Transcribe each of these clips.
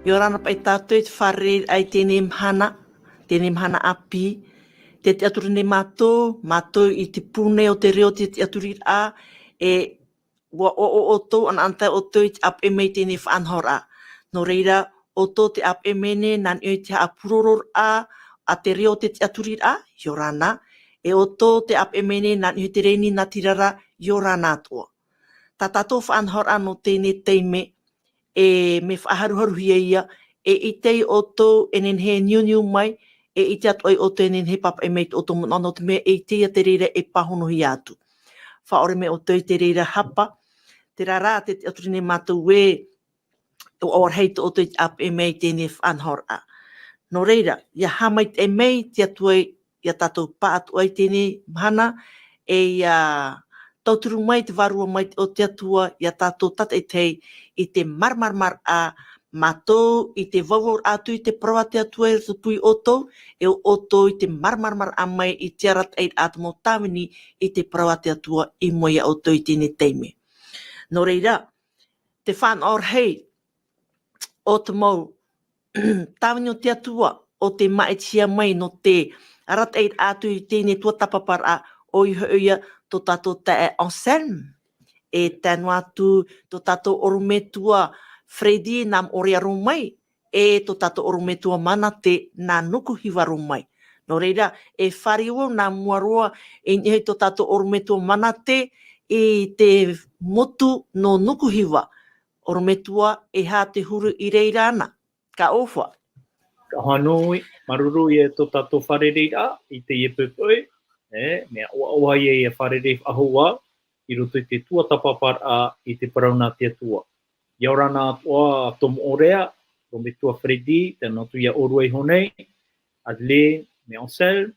Yorana pa tatou te whare ai tēne mhana api, te aturi ne mātou i te pune o te reo te aturi a, e wa o tō an anta o tō i te ap e mei tēne whanhora. No reira, o tō te ap e mene, nan i te apuroror a te reo te aturi a, yorana, e o tō te ap e mene, nan i te reini na tirara, yorana atua. Ta tatou whanhora no tēne teime, e me whaharuharuhia ia, e i tei o tō enen he niu mai, e i te atu ai o tō enen he papa e mei o tō monono te mea, e i te reira e pahonohi atu. Whaore me o tō i te reira hapa, te rara te aturi ne mātou e, o orheita o tō i te ap e mei tēne whanhora. No reira, ia hamait e mei te atu ai, ia tātou pa atu ai tēne mhana, e tauturu mai te varua mai o te atua, ia tātou tata e tei, i te marmarmar a mātou, i te vauaur atu, i te prawa te atua, i te pui o tō, e o tō i te marmarmar a mai, i te arat eid atu mō tāwini, i te prawa te atua, i moia o tō i tēne teime. No reira, te whanor hei, o te mau, tāwini o te atua, o te maitia mai no te arat eid atu i tēne tuatapaparaa, o i hauia, tō tātou Teie Anselme, e tēnu atu tō tātou orumetua Fredi nam orea romai, e tō tātou orumetua mana te nā nuku hiwa romai. No reira, e whariua nā muaroa, e nihei tō tātou orumetua mana te, e te motu no nuku hiwa. Orumetua e hā te huru i reira ana. Ka ofa. Ka hanoi, maruru e tō tātou wharereira, i te iepupui, mea oa e wharere ahua, i roto i te tuatapaparaa i te Parau nā te atua. Iaurana atoa tomu orea, rometua Fredi, tēnā tu ia orua i honei, Adelaide, me Ansel,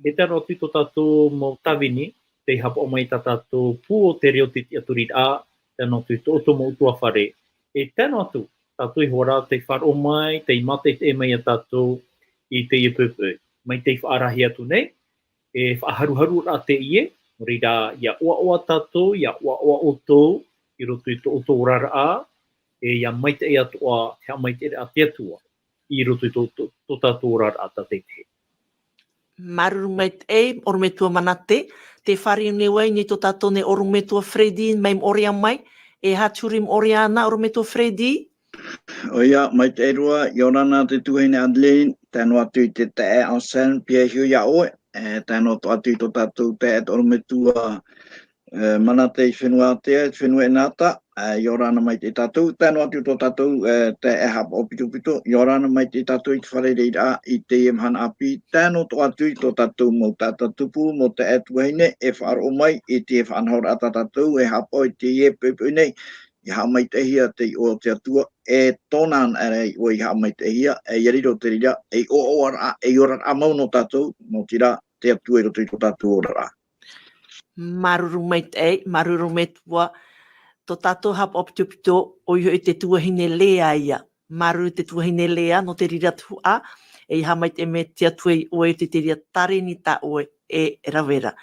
e tēnā tu tō tātou mō tawini, te hapa o mai tā tātou pū o te reo te aturit a, tēnā tu tō tomu utua whare. E tēnā tu, tātou i hora te wharo mai, te imate te mai a tātou i te ipupu. Mai te whaarahi atu nei, e whaaharuharu a te ie, reira ia oa tātou, ia oa o tō, i roto i tō tō rara a, e ia maite e atoa, hea maite e a te atua, i roto i tō tātou rara a tā te te. Maruru maite e, orumetua manate, te whari ne wai ni tō tātou ne orumetua Fredi, mai orea mai, e haturim orea ana orumetua Fredi? Oia, maite e rua, Yorana te tuhine Adelaide, tēnu atu i te Teie Anselme, pia hiu ia oe, tēnu atu i tō tātou te orumetua mana te fenua te fenua nata yorana mai te tatou tēnā atu tō tatou te hapa o pitu yorana mai te tatou i te wharereira i te mhana api tēnā tō atu i tō tatou mō tata tupu mō te etuaine e whaaro mai i te whanhora a tatou e hapa i te pepe nei i ha mai te hia te o te atua e tōnan arei o i ha mai te hia e yariro te rira e o ora e ora amau no tatou mō tira te atua i roto i tō tatou ora. Maruru mai te, maruru me tua, tō tātou hapa opitupito o i te tuahine lea ia. Maruru te tuahine lea no te rira tua, e iha mai te me te atua i oe te rira tare ni ta oe e rawera.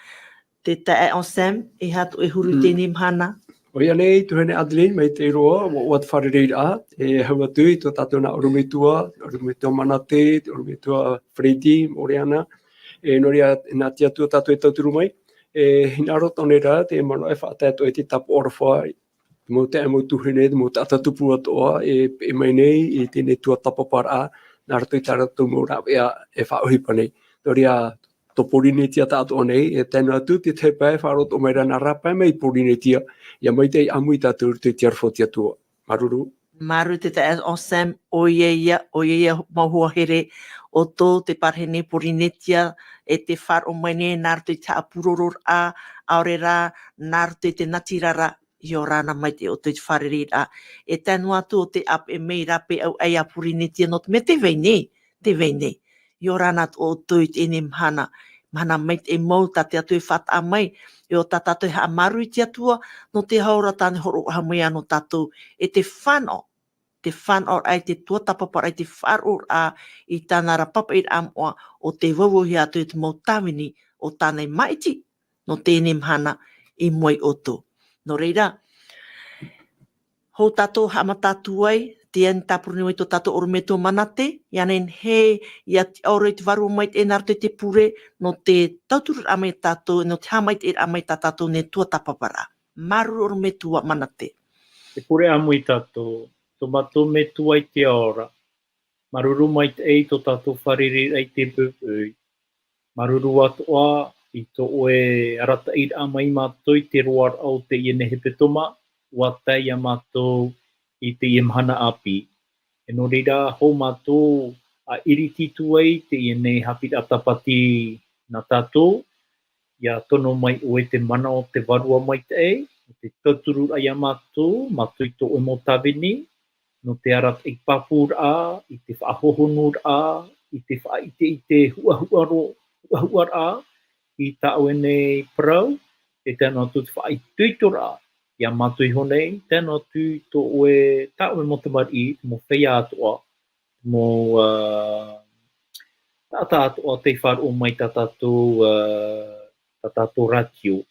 Te Teie Anselme, e hatu e huru tēne mhana. Oia nei, tuhene Adelaide mai te roa, o te wharereira, e hau atu i tō tātou nā orumetua Manate, orumetua Fredi, Moreana, e noria nā te atua tātou e tauturu mai. E hinaro tonera te mano e whaatato e te tapu orwha mō te amu tuhine, mō te atatupu atoa e mai nei i tēne tuatapaparaa nā rato i taratu mō rawea e Ohipa nei. Toria to porinetia tātoa nei e tēnā atu te tepe wharot o meira nā rapa mei porinetia ia mai te amu i tātou te tiarwhotia tua. Maruru. Maru te Teie Anselme o ia mahua here o tō te parhene porinetia e te whar o mai ne nārtu i te apuroror a aorera nārtu i te natirara i o rāna mai te o te wharerira. E tēnu atu o te ap e mei rape au ei apurinetia not me te veine. I o rāna o tō i te ene mhana mai te mau ta te atu e whata mai e o ta tātou ha maru i te atua no te haura tāne horoa mai ano tātou e te whano. Te whanau ai te tuatapapa ai te wharor a i tāna rapapa i amoa o te wauhi atu i te mautawini o tānei maiti no tēne mhana i moi oto. No reira, hou tātou hamatatu ai tien tapurni mai to tatou orometua manate, ianen he ia te aurei te varu mai te enaro te pure no te tauturu amai tatou, no te hamai te amai tatou ne tuatapaparaa. Maru orometua manate. Te pure amu I tatou, to matou me tua I te ora. Maruru mai te ei to tatou whariri ai te pupui. Maruru atoa I to oe arata I amai matou I te roar au te iene hepetoma, ua Teie matou I te imhana api. E no reira ho matou a irititu ai te iene haapiiraa tapati na tatou, ia tono mai oe te mana o te varua mai te ei, te tauturu ai a matou I to oe mo tawini, no te arata I papuraa, I te whaahohonura, I te whaite I te huahuara, I tau ene Parau, e tēnā tu te whaituitora, ia mātui honei, tēnā tu to oe tau e mo te mari, mo whea Atua, mo tata Atua te wharu o mai tatou ratio.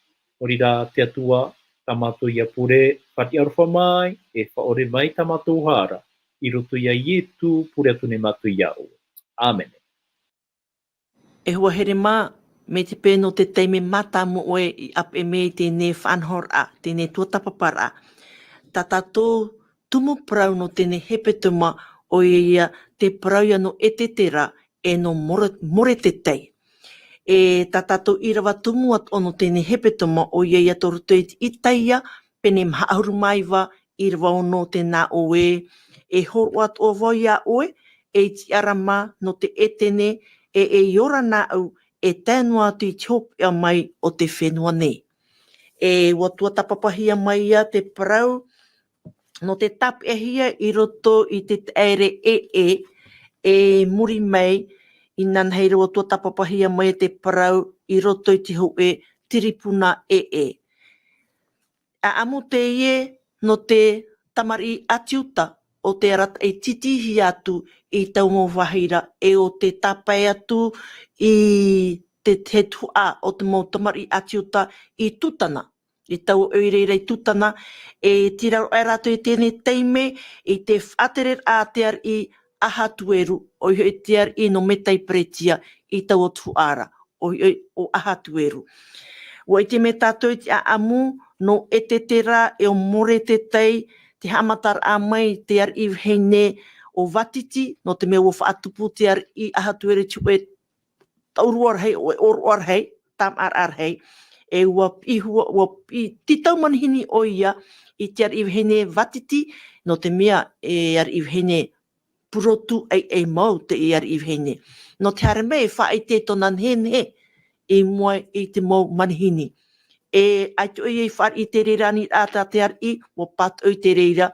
Orira te atua, ta mātou ia pure, whati aruwha mai, e whaore mai ta mātou hara, I roto ia ietu, pure atu ne mātou ia o. Amen. E hua here mā, me te pēno te teime mata mo oe I ap e mei tēne whanhora, tēne tuatapaparaa. Ta tatou tumu parau no tēne hepetoma o ia te parau ia no Esetera e no Moredekai. E ta tatou Irava tumu at ono tēne hepetoma o ia torutoi I Teie, pene mahauru maiwa Irava ono tēnā oe, e horoa at o ia oe, e tiarama no te etene, e iora nā au, e fenua atu I te hopea mai o te fenua nei. E ua tuatapapa hia mai ia te parau, no te tapu e hia I roto I te ere e muri mai, I nan heira ua tuatapapa hia mai te parau, I roto I te hoe tiripuna A amu Teie no te tamari atiuta, o te arata e titihi atu I tau mo wahira, e o te tapai atu I te tua o te mo tamari atiuta I tutana. I tau oireira I tutana, e tira o rato I tēne teime, I te whaterer a tear I ahatueru, o I tear I no metai pretia I tau o tuara, o ahatueru. Wa I te me tātou te amu, no Esetera e o Moredekai, te hamatar a mai te ar I hene o watiti, no te mea o whaatupu te ar I ahatuere tu e tauruar hei, o e oruar hei, tam ar hei, e ua I titau manhini o ia, I te ar I hene watiti, no te mea e ar I hene purotu e mau te I ar I hene. No te hare mei wha I te tonan hene, e mua I te mau manhini. E aitu I whar I te reirani ata te ar I, o pat o te reira,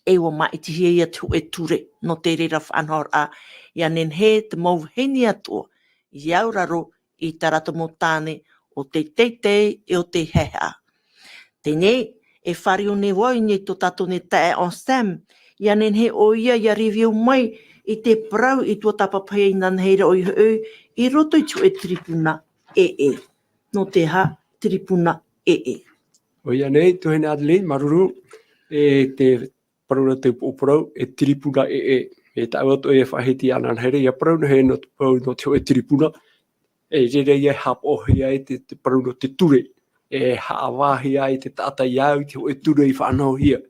e o maitihi ia tu e ture, no te reira whanhor a, ia nen he te mau heni atua, I auraro I tarata mo tāne, o te teitei e o te heha. Tenei, e whari o ne wai nei to tato ne tae on Sam, ia nen he o ia review mai, I te parau I tuatapapa I nan heira o I roto I tu e tripuna no te ha tripuna O ia nei, tuhene Adelaide, maruru, e te parura te uparau, e tripuna E tau atu e whaheti anan here, ia parau no he no te o e tripuna, e rere ia hap ohi ai te parau no te ture, e haawahi ai te tata iau, te o e ture I whanau hia.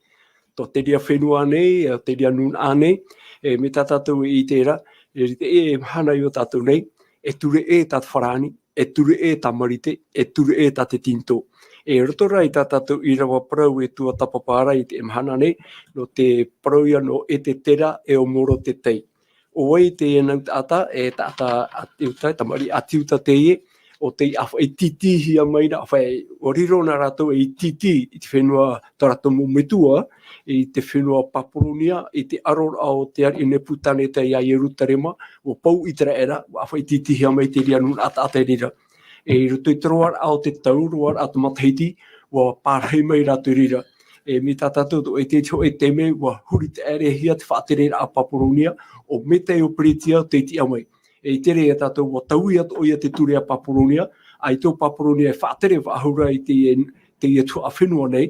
To te ria fenua nei, te ria nun ane, e me tātou I tērā, e hana I o tātou nei, e ture tā wharani, e ture tā marite, e ture tā te tinto. E rotora I tātou Irava parau e tuatapapa I te mhana nei, no te parau ia no Esetera e o Moredekai. O wai te enau tata, e tata atiuta, tamari atiuta Teie, o te awha I titihi a maina, awha o riro na rato I titi, I te whenua tarato mo metua, I te whenua papurunia, I te arora o te ari ne putane te ia Jerusalema, o pau I tera era, awha I titihi a mai te ria nun ata rira. E roto I troar ao te tau, roar atu matahiti, wa pārhei mai rato rira. E mi tātou e te tio e te me, wa huri te ere hia te whaaterera a papurunia, o mete o pritia te iti amai. E tere e tātou wa taui atu o ia te ture a papurunia, ai tō papurunia e whaatere wahura I te ia tu a whenua nei,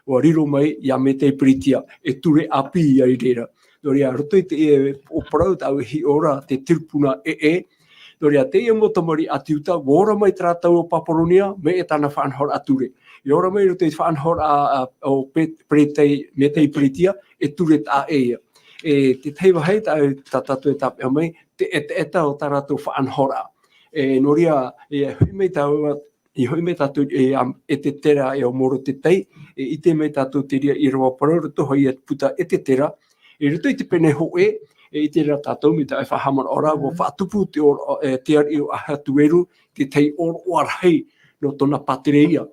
wa riro mai ia me te pritia e ture api ia i reira. Noria rotoi te e o parau tau hi ora te tirpuna Noria Teie mo tamari atiuta, wora mai tratau o Paparonia, me e tana whaanhor ature. I ora mai rute whaanhor o pretei, me tei pritia, e ture ta eia. E te teiwa hei ta tatu e tape mai, te eta o taratu whaanhora. Noria, hui mei tau, i hui mei tatu Esetera e o Moredekai, i te mei tatu te ria Irava Parau, ruto hoi e puta Esetera, e ruto i te pene hoe, i te rā tātou mi ta e whahaman ora, wo whaatupu te ari o ahatueru, te tei oro arhei no tona patereia.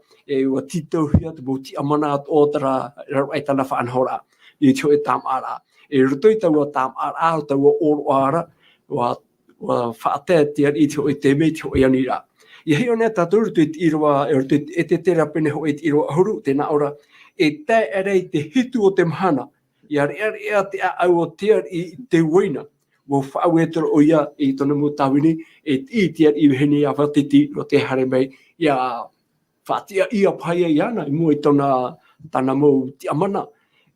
Ua titau hia te mo ti amana o tara ai tana whaanhora, i tio e tam ara. Ruto i tau a tam ara, o tau a oro ara, wa whaatea te ari i tio e te mei tio e anira. I hei o nea tātou ruto i Irava, ruto i Esetera pene ho e te Irava ahuru, tēnā ora, e tai arei te hitu o te mahana, ia rea te au o tea i te waina. Wo whau e toro o ia i tona mo tawini e i tea i hene a watiti no te hare mai ia whatia ia paia i ana i mua i tona tana mo ti amana.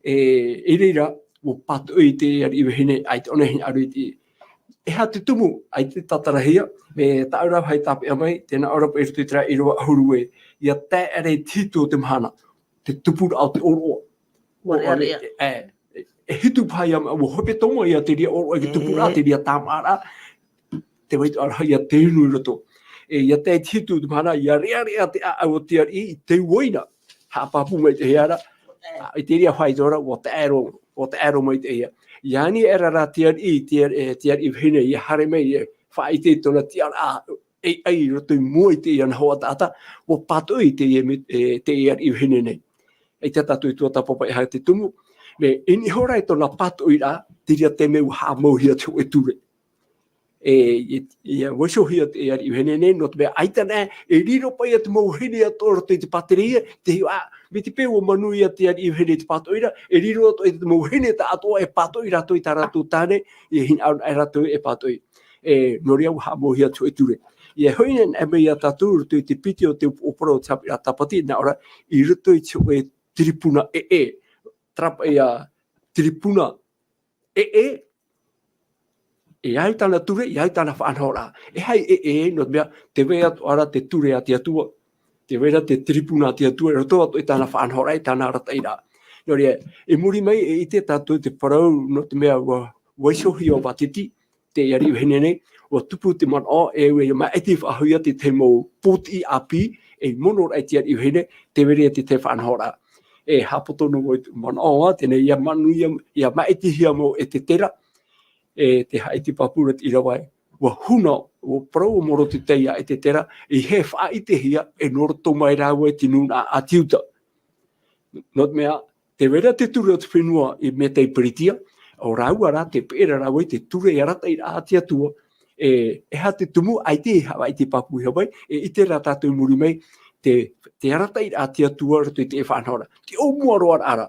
E reira wo patu i te i hene ai tona hene aru i te ha te tumu ai te tatarahia me taura hai tape mai tēnā ora pe rutu tra i roa ahuru e ia te are tito te mahana te tupura au te oro. E hitu pai am o hepetoma ia te ria o e tupura te ria tamara te wait ara ia te nu roto ia te hitu te mana ia rea te au te i te waina ha papu mai te ara i te ria fai ora o te aro mai te ia ni era ra te i hine ia hare mai fai te tona te ara ai roto moi te ia ho tata o pato i te i hine nei e te tatu i tuatapapa e ha te tumu me ini hora e tona pato i rā, tiria te meu ha mauhia te e ture. Ia waso hia te ari uhenene, no te mea aitana e riro pai atu mauhine a toro te pateria, te hiu me te peo manu ia te ari uhene te pato ira, e riro atu e te mauhine ta atoa e pato ira toi ta ratu tāne, e hin au e ratu e pato i. Nori au ha mauhia te e ture. Ia hoinen e mea taturu tui te piti o te oporo tapi a tapati, na ora i ruto i te e tripuna trapa ia tripuna e ai tana ture, i ai tana whaanhora. E hai no mea te wea ara te ture a te atua, te wea te tripuna a te atua, roto atu e tana whaanhora e tana rataira. No rea, e muri mai e ite tātou te parau no te mea waisohi o watiti, te iari uhenene, o tupu te man o e ue mai e te whahuia te te mo poti api, e monor ai te iari uhene, te wea te whaanhora. E hapoto no man oa tene ia manu ia maitihia mo Esetera te haiti papura te Irava wa huna o Parau o Moredekai a Esetera i he whaitihia e noroto mai rāua e tinuna a tiuta. Not mea te wera te ture o te fenua i me tei pritia o rāua rā te pēra rāua i te ture i arata i rā te atua e ha te tumu ai te hawa i te papu hawai e ite rā tātou muri mai te arata i a te atua rato i te e whanhora. Te o muaroa ara,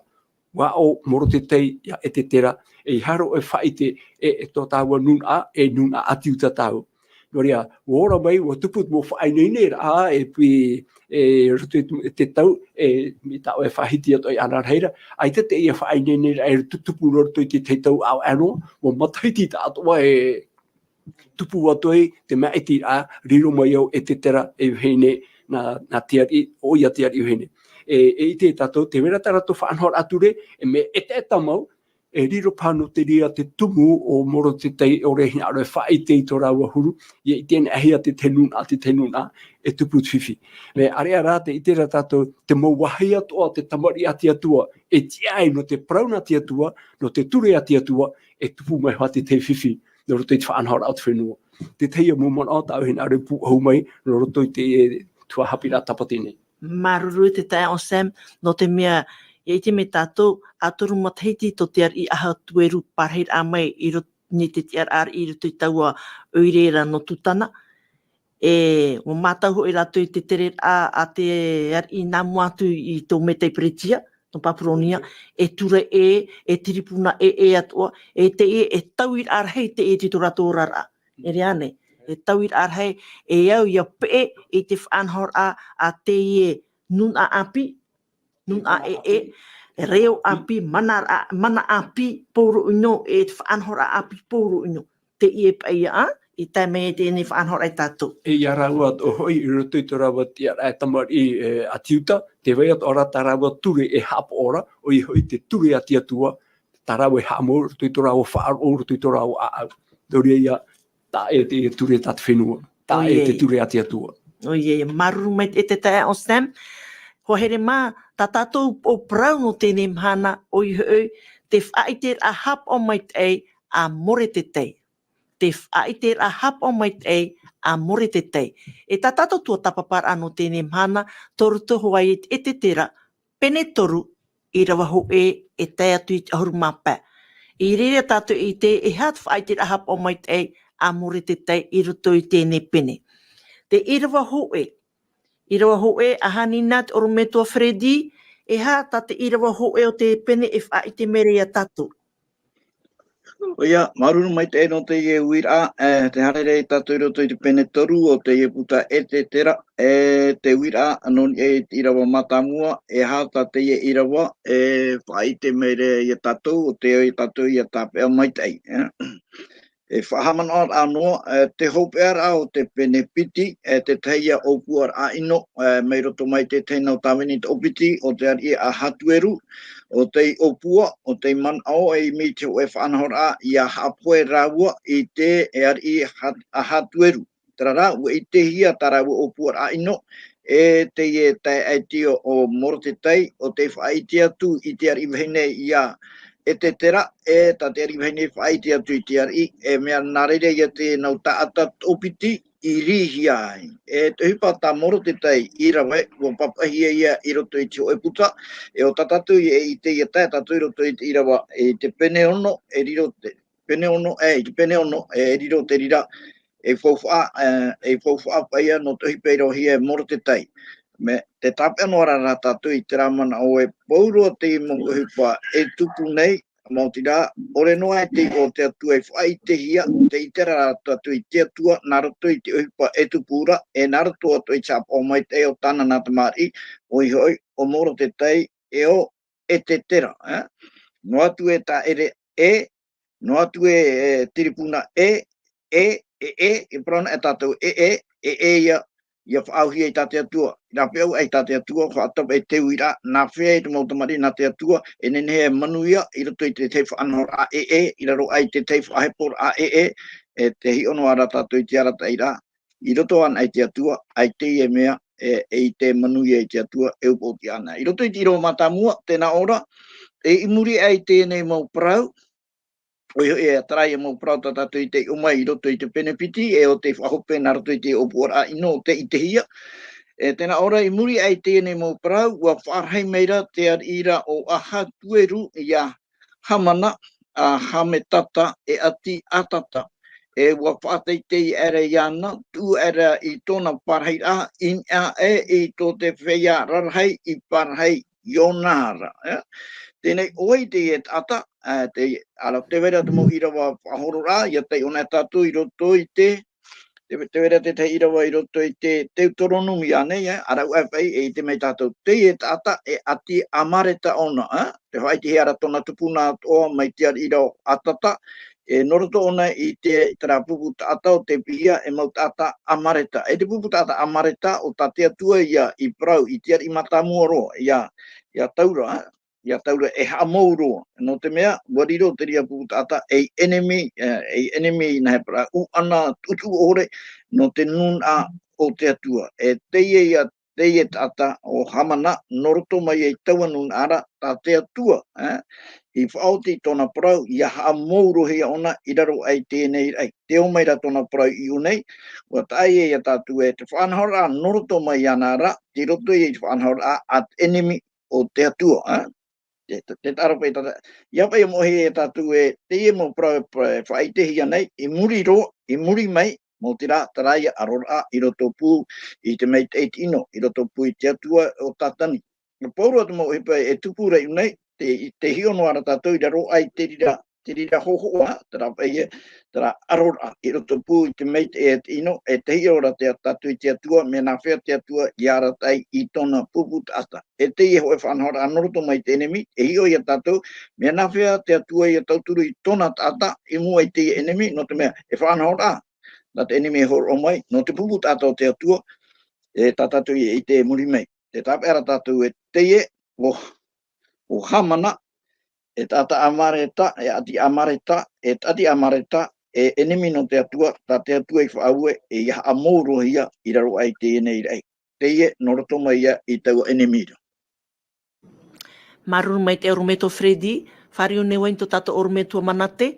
wa o Moredekai ia Esetera, e haro e whaite e tō tāua nuna e nuna atiu tātou. Noria, ora mai, o tuput mo whainei ra e pi rato i te tau, mi tau e whahiti ato i anarheira, ai te e whainei ra e tupu rato i te tau au ano, mo mataiti tātua e tupu ato i te maiti a riro mai au Esetera e hene na tiari o ia tiari uhene. E te tātou te wera tarato whaanhora ature e me e mau e riro pāno te ria te tumu o Moredekai o rehi aro e whaite i tō rāua huru i tēne ahia te tenuna e tupu whiwhi. Me area rā te itera tātou te mauahi atoa te tamari a te atua e tiai no te prauna te atua no te ture a te atua e tupu mai hati te whiwhi no roto i te whaanhora au te whenua. Te teia mumana o tau hena are pu hau mai no roto i te tua haapiiraa tapatene. Maruru te tae o Sam, no te mea, e te me tātou, atoru matahiti to te ar i aha tueru parheit a mai i ni te te ar i roto i taua oireira no tutana. O mātau hoi rato i te tere a te ar i namu atu i tō metei pretia, no Paparonia, e tura e tiripuna atoa, e te e tau i ar hei te e tito rato rara. E reane. E tau i ar hei, e au ia pe i te whaanhora a Teie nun a api, nun a reo api mana api poro ino e whaanhora api poro ino. Te ie pai a, I tai mea tēnei whaanhora I tātou. E ia rawa o hoi I roto I rawa tia rai tamari atiuta, te wei at ora tarawa ture e hapo ora, o I hoi te ture ati atua, tarawa e hamo, roto I rawa whaar o, roto I rawa a au. Dori ia, ta e te ture tat fenua, ta e te ture ati atua. O ie, maruru mai te tae o Sam. Ho here mā, ta tātou o Parau no tēnei mhana o I hoi, te whaiter a hap o mai tei a Moredekai. Te whaiter a hap o mai tei a Moredekai. E ta tātou tuatapaparaa no tēnei mhana, toru toho ai Esetera, pene toru, Irava e tai atu I ahuru mapa. I rere tātou I te e hat whaiter a hap o mai tei a Moredekai I roto I tēnei pene. Te Irava Irava hoe a hanina te orometua Fredi, e ha ta te Irava hoe o te pene e wha I te mere a tatu. Ia, maruru mai te no te ie uira, te harere tātou roto I te pene toru o te ie puta Esetera, te uira anon e Irava matamua, e hata te ie Irava, whai te mere I tātou, o te tātou I tāpea mai tei. E whahamana anō, te hopea o te pene piti, te Teie o puar a ino, mei roto mai te tēnau tāwini te opiti, o te ari a hatueru, o te opua, o te manao e mi te oe whanahora I a hapoe raua I te e ari a hatueru. Tarara, ua I te hia tarawa o puar a ino, e te e tai aitio o Moredekai, o te whaitia tu I te ari vahine I a Esetera, e ta te ari vahine whaitia tu I te ari, e mea narere ia te nau taata opiti I rihi ai. E te hipa ta Moredekai Irava, ua papahia ia I roto I te oe puta, e o tatatu I te ia tai tatu I roto I te Irava, e te pene ono, e riro te pene ono, te pene ono, e riro te rira, e fofua paia no te hipa I rohia Moredekai. Me te tape no ara tatu I te ramana o e pauro te mongo hipa e tupu nei, mautira, ore noa te o te atua e whai te hia, te itera tatu I te atua, naroto I te hipa e tupura, e naroto atu I chap o mai te o tana nata mari, o I hoi, o Moredekai, e o Esetera. No atu e ta ere no atu e tiripuna e prona e tātou ia whaauhia I tate atua. Nā peau ai tate atua, whaatapa e te uira, nā whea te mautamari nā te atua, e nenea manuia, I roto I te te whaanhora a I raro ai te te whahepor a e te hi ono ara tātou I te arata ira. I roto an ai te atua, ai te e mea, I te manuia I te atua, upoti ana. I roto I te iro matamua, tēnā ora, e imuri ai tēnei mau Parau, Oi e tarai mo prata tatu I te umai I roto I te penepiti e o te whahope na roto I te opora ino o te I te hia. E tēnā ora I muri ai tēnei mo Parau ua wharhei meira te arira o aha tueru I a hamana a hametata e ati atata. E ua whaatei te I ere iana, tu era I tōna parheira in a I tō te whea rarhei I parhei Ionara. Tēnei oi te e tata, ala te wera te mo Irava horoa, ia te ona tatu I roto I te wera te Irava I roto I te teutoronumi anei, arau awhai e te mei tātou te e tata e ati amareta ona, te whai te heara tona tupuna atoa mai te ira atata, e noroto ona I te pupu tata o te pia e mau tata amareta. E te pupu tata amareta o tate atua ia I Parau, I te I matamua roa, ia taura, ia taura e hamauro no te mea wariro te ria putata e enemy na hepara u ana tutu ore no te nun a o te atua e teie tata o hamana noroto mai e taua nun ara ta te atua I whaoti tōna Parau ia hamauro hea ona I raro ai tēnei ai te o mai ra tōna Parau I unei ua taie ia tatu e te whanahora noroto mai ana ara te roto I whanahora at enemy o te atua te tarapai tata. Ia pai mohe e tatu e te mo whaitehi anei, I muri mai, mo te rā taraia arora I roto pū I te mei te ino, I roto pū I te atua o tatani. Pauro atu mo hipa e tupu rei unei, te hiono ara tatu I raro ai te rira te rira hohoa, tera paia, tera arora, I roto pū I te meit e te ino, e teie ora te tatu I te atua, me nā whea te atua I ara tai I tōna pupu tata. E teie ho e whanhora anoroto mai te enemi, e hio I a tatu, me nā whea te atua I a tauturu I tōna tata, I mua I teie enemi, no te mea, e whanhora, na te enemi e horo mai, no te pupu tata o te atua, e tatatu I te muri mai. Te tapera tatu e teie, o hamana, e tata amareta, e ati amareta, e tati amareta, e enemi no te atua, ta te atua I whaaue, e ia amoro hia, I raro ai te enei rei. Teie, noroto mai ia, I tau enemi. Maruru mai te Orometo Fredi, whario ne wain to tato Orometo Manate.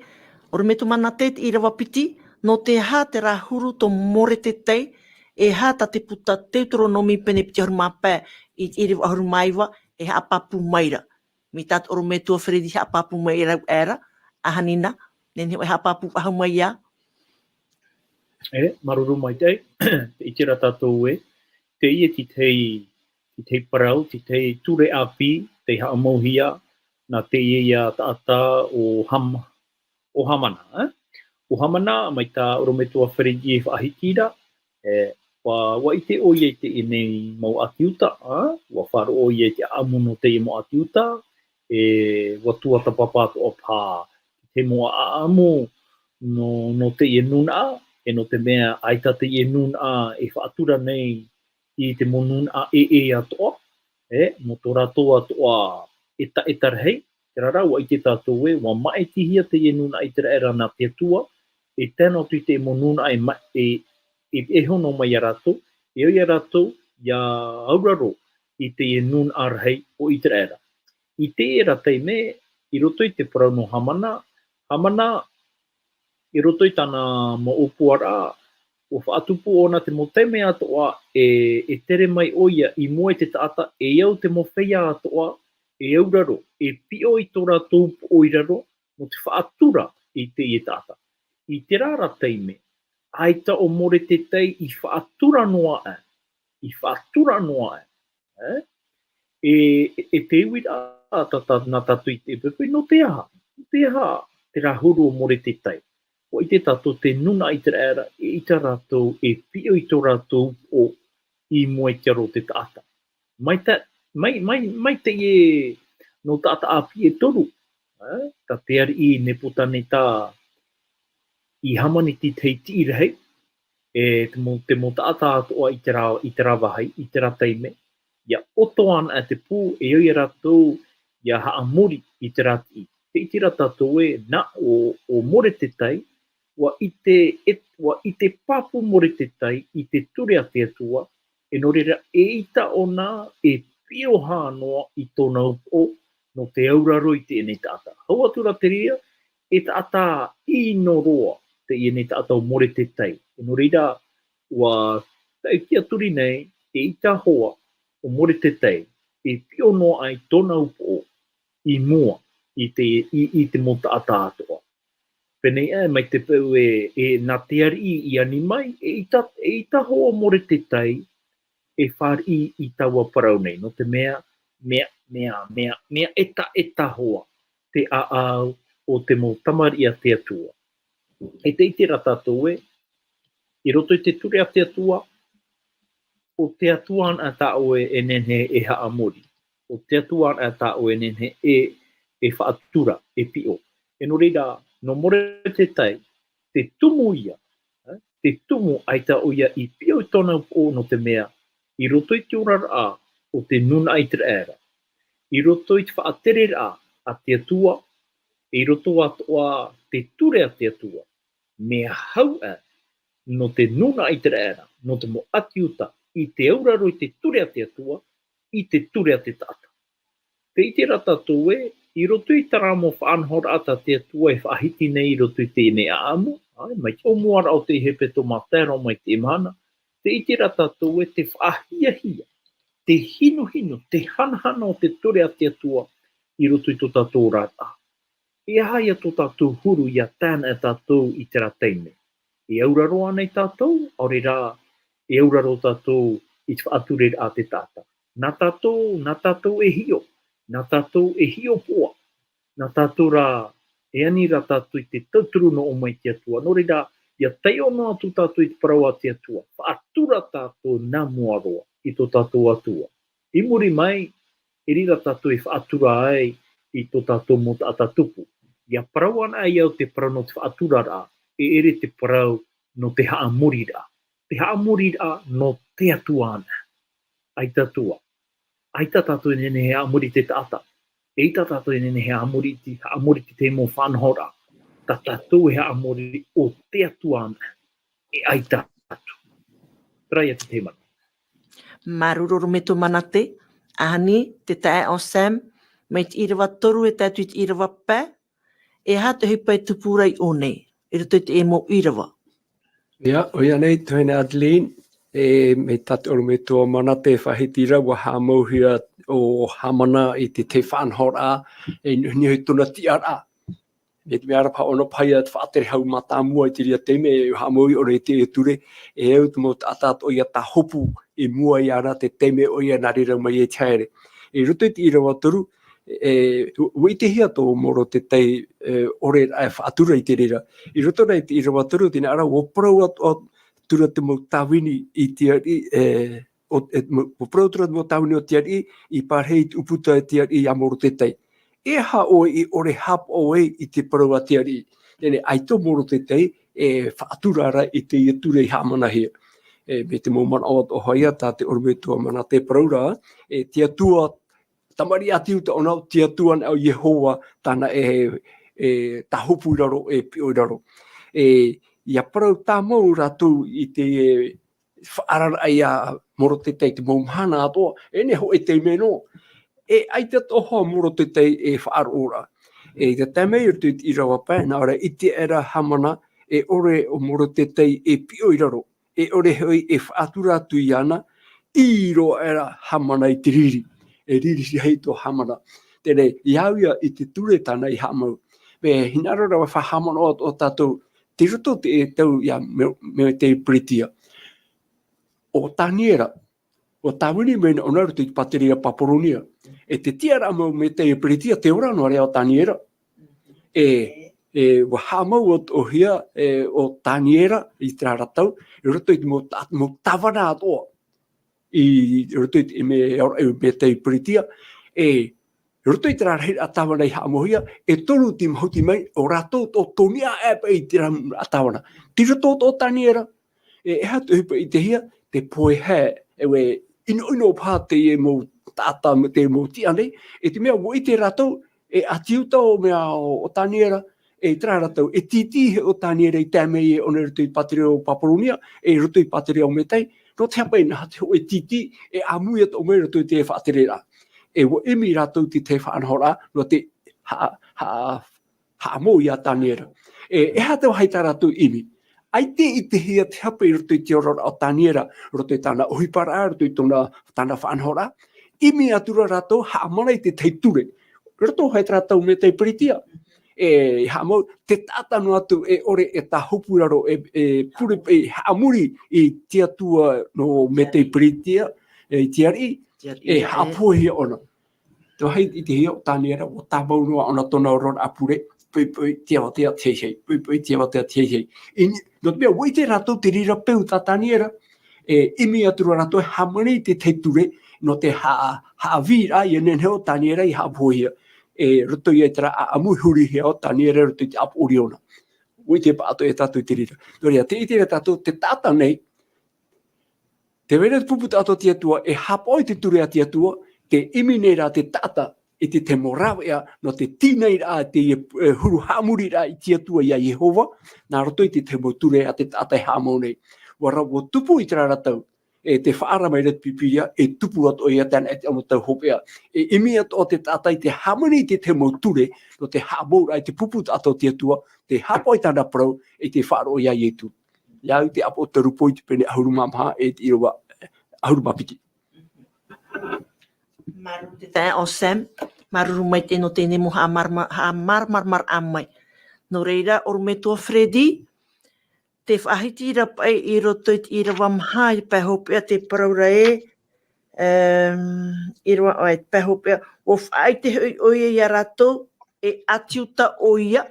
Orometo Manate I Irava piti, no te ha te rahuru to Moredekai, e ha ta te puta Deuteronomi pene piti horumapē I Irava horumaiwa, e ha papu maira. Mi tato Orometo Fredi ha papu maira era, ahanina, nene ha papu ahumaia. Maruru mai te, te itira tātou e, te ie ki te Parau, ki te ture api, te haamohia, nā te ia taata o hamana. O hamana, mai tā orometua whareji e whaahikira, wa I te oia I te enei mau atiuta, wa wharo oia I te amu no te mau atiuta, wa tuatapapa o pā, te moa amu no te nuna, e no te mea aita te nuna e whaatura nei I te monuna atoa, mo tō rātou atoa eta rehei, te rarau I te tātou e, wa mai tihia te nuna I te raera nā te atua, e tēnā tu te monuna e hono mai a rātou, e oi a rātou ia auraro I te nuna rehei o I te raera. I te era teime, I roto I te parau no hamana, I roto I tāna mo opuara, o whaatupu ona te moteme atoa e tere mai oia I mua te taata e iau te mowhea atoa e auraro e pio I tō rātou o I raro mo te whaatura I te I taata. I te rara teime, aita o Moredekai I whaatura noa I whaatura noa e te iwira nā tatu I te pepe no te aha, te rahuru o Moredekai. O I te tātou te nuna I te raera, I te rātou e pio I tō rātou o I mua te aro te taata. Mai te e no taata api e toru. Ta te ari I ne putane tā I hamani ti tei ti rehei. Te mo taata atoa I te rawahai, I te rateime. Ia oto ana te pū e oi rātou ia haamori I te rati. Te itira tātou e na o Moredekai, wa I te papu Moredekai I te ture a te atua, e no reira e ita o nā e pio hānoa I tōna upo no te auraro I te ene taata. Hau atura te ria, e taata I no roa te ene taata o Moredekai. E no reira, wa tai kia turi nei, e ita hoa o Moredekai, e pio noa ai tōna upo I mua I te mo taata atoa. Penei mai te peu nā te ari I ani mai, e ita hoa Moredekai e whari I taua parau nei. No te mea eta hoa te aau o te mo tamari a te atua. E te itira tātou e, I roto I te ture a te atua, o te atua ana tāu e nene e haamori. O te atua ana tāu e nene e whaatura, e pio. E no reira, no Moredekai, te tumu ia, te tumu aita o ia I pio I tōna o no te mea, I roto I te urara o te nuna I te raera. I roto I te whaatere a te atua, I roto atoa te ture a te atua. Me hau no te nuna I te raera, no te mo atiuta, I te auraro I te ture a te atua, I te ture a te tata. Te itira tātou e, I roto I taramo whaanhora ata te atua e whaahiti nei I roto I te ene a amu, mai te omuara o te hepetoma tēro mai te imana, te itira tātou e te whaahia, te hinu, te hanahana o te ture a te atua I roto I tō tātou rata. E haia tō tātou huru ia tēna e tātou I te rateime. E auraro anei tātou, aure rā, e auraro tātou I te whaature a te tata. Nā tātou e hio, nā tātou e hio poa, nā tātou rā e anira tātou i te tauturu no o mai te atua. Nō reira, ia teio no atu tātou i te parau a te atua. Whaatura tātou nā muaroa i tō tātou atua. I muri mai, e rira tātou i whaatura ai i tō tātou mo te atatupu. Ia parau ana ai au te parau no te whaatura rā, e ere te parau no te haamuri rā. Te haamuri rā no te atua ana. Ai tatua. Ai ta tātou i nene he haamuri te taata. E ta tātou i nene he haamuri te te mo whanhora. Ta tātou he haamuri o te atua ana. E ai tātou. Trai a te te mana. Marururu me tō manate, ahani te tae o Sam, mai te Irava toru e tātou i te Irava pē, e hā te hipa i tupurai o nei, e rato i te e mo Irava. Ia, oia nei, tuene Adeline, me tātou me tō manate whahitira wa hāmauhia o hamana i te te whanhora, e nuhi tuna tiara. Me te meara pa ono paia te whaatere hau matamua i te ria teime, e hāmaui o re te e ture, e au te mo te atato oia ta hopu i mua i ana te teime oia nā rira mai e chaere. E ruto i te Irava toru, ui te hia tō moro te tei ore ai whaatura i te rira. I ruto nei te Irava toru, tēnā ara o parau o tura te mo tāwini i te ari, o parau tura te mo tāwini o te ari, i pārhei uputa i te ari i amoro te tei. E ha o i ore hap o e i te parau a te ari. Tēne, ai tō moro te tei, e whaatura ara i te ture i hamana hea. Me te mōmana o haia, tā te orumetua mana te paraura, te atua, tamari atiu te ona, te atua au Yehova, tāna ta hopu i raro, e pio i raro. Ia parau tā mau rātou i te whaarara ai a moro te tei, te mōmhana atoa, e ne ho e te meno, e ai te toho moro te tei e whaarora. E te tamei o te Irava pē, nā ora i te era hamana, e ore o moro te tei e pio i raro. E ore hoi e whaatura atu i ana, i ro era hamana i te riri. E riri si hei tō hamana. Tēne, iauia i te ture tāna i hamau. Me hinaro rawa whahamana o tātou, te roto te e tau ia me te pritia. O tāniera, o tāwini mena o naru te pateria paporonia. E te tiarama me te pritia te ora no rea o tāniera. Wa hamau o hia o tāniera i te raratau, i roto i mo tawana atoa. I roto i me te pritia, roto i te rarahira a tawana i haamohia, e tolu ti mahoti mai o ratou o tonia epa i te tawana. Ti roto o tāniera, e hatu hipa i te hia, te poe he, ino pā te e mo tata me te mo tiane, e te mea wo i te ratou, e atiuta o mea o tāniera, e tra ratau, e titi o tāniera i tēmei e ona ruto i pateria o Paporonia, e ruto i pateria o Metei, no te hapa ina te ho e titi, e amui ato o mei ruto i te whaaterera. E wo emi ratou ti te whaanhora, no te haamo i a tāniera. E hatau haita ratou imi. Ai te i te hia te hapa i ruto i te orora o tāniera, ruto i tāna Ohipa, ruto i tāna whaanhora, imi atura ratou haamana i te teiture. Ruto haita ratou me te pritia. E hamo te tata no atu e ore e ta hopuraro pure e hamuri i te atua no me te pritia e tiari e hapohi ona. Te hei i te hia o tāniera o tāpau noa ona tona o rora apure pui te awatea tiehei, pui te awatea tiehei. No te mea wai te ratou te rira peu tā tāniera imi atura ratou hamani te teiture no te haapiiraa i enen heo tāniera i hapohia. Roto i tera a amuhuri hea o tāniera roto i te apu oriona. Ui te pāto e tātou i te rira. Noria, te itere tātou te tāta nei, te wera te pupu tātou te atua, e hapoi te ture a te atua, te imine rā te tāta, e te morawea, no te tīnei rā, te huru hamuri rā i te atua i a Yehova, nā roto i te moture a te tāta e hāmau nei. Wara wo tupu i tera ratau, e te whaara mai ret pipiria, e tupu ato i atana e te amotau hopea. E imi ato o te tata i te hamani i te moture, no te haabora i te pupu ato te atua, te hapo i tāna parau, e te whaaro i a ietu. Iau te apo te rupo i te pene ahuruma maha e te Irava, ahuruma piki. Maru te tae o Sam, maruru mai te no tēne mo marmar amai. No reira, orumetua Freddy, te whahiti rapai i roto i te Irava maha i pai hopea te paraura Irava ai pai hopea o whai te oi i a ratou e atiuta o ia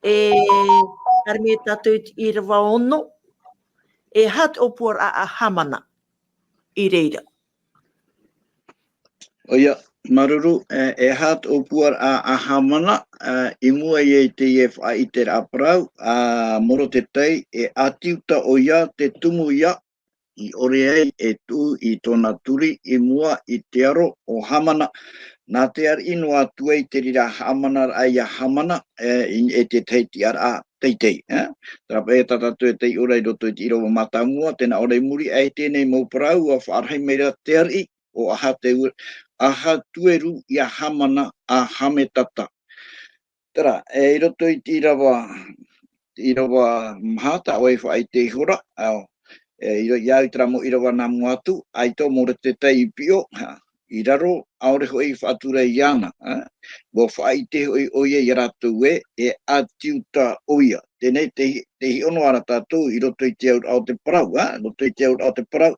arme tatou Irava ono, hat opor a hamana I reira. Oia, maruru, hat o puar a hamana, I mua I Teie Itera Parau, moro te tei, atiuta o ia te tumu ia, I oreai tu I tōna turi, I mua I te aro o hamana, nā te ar inu atua I te rira hamana ai a hamana, te tei tiara teitei. Tāpa tatatu tei ora I roto I te Irava matamua, tēnā orei muri ai tēnei mō parau, a whaarhai meira te ari, o aha tueru I a hamana a hame tata. Tera, I roto I te Irava mahata o whai te hora, iau tramo Irava namu atu, ai tō mōre te tei pio, I raro, aore hoi whaatura I ana. Mo whai te hoi oia I ratu atiuta oia. Tēnei te ono ara tātou I roto I te au te parau, roto I te au te parau,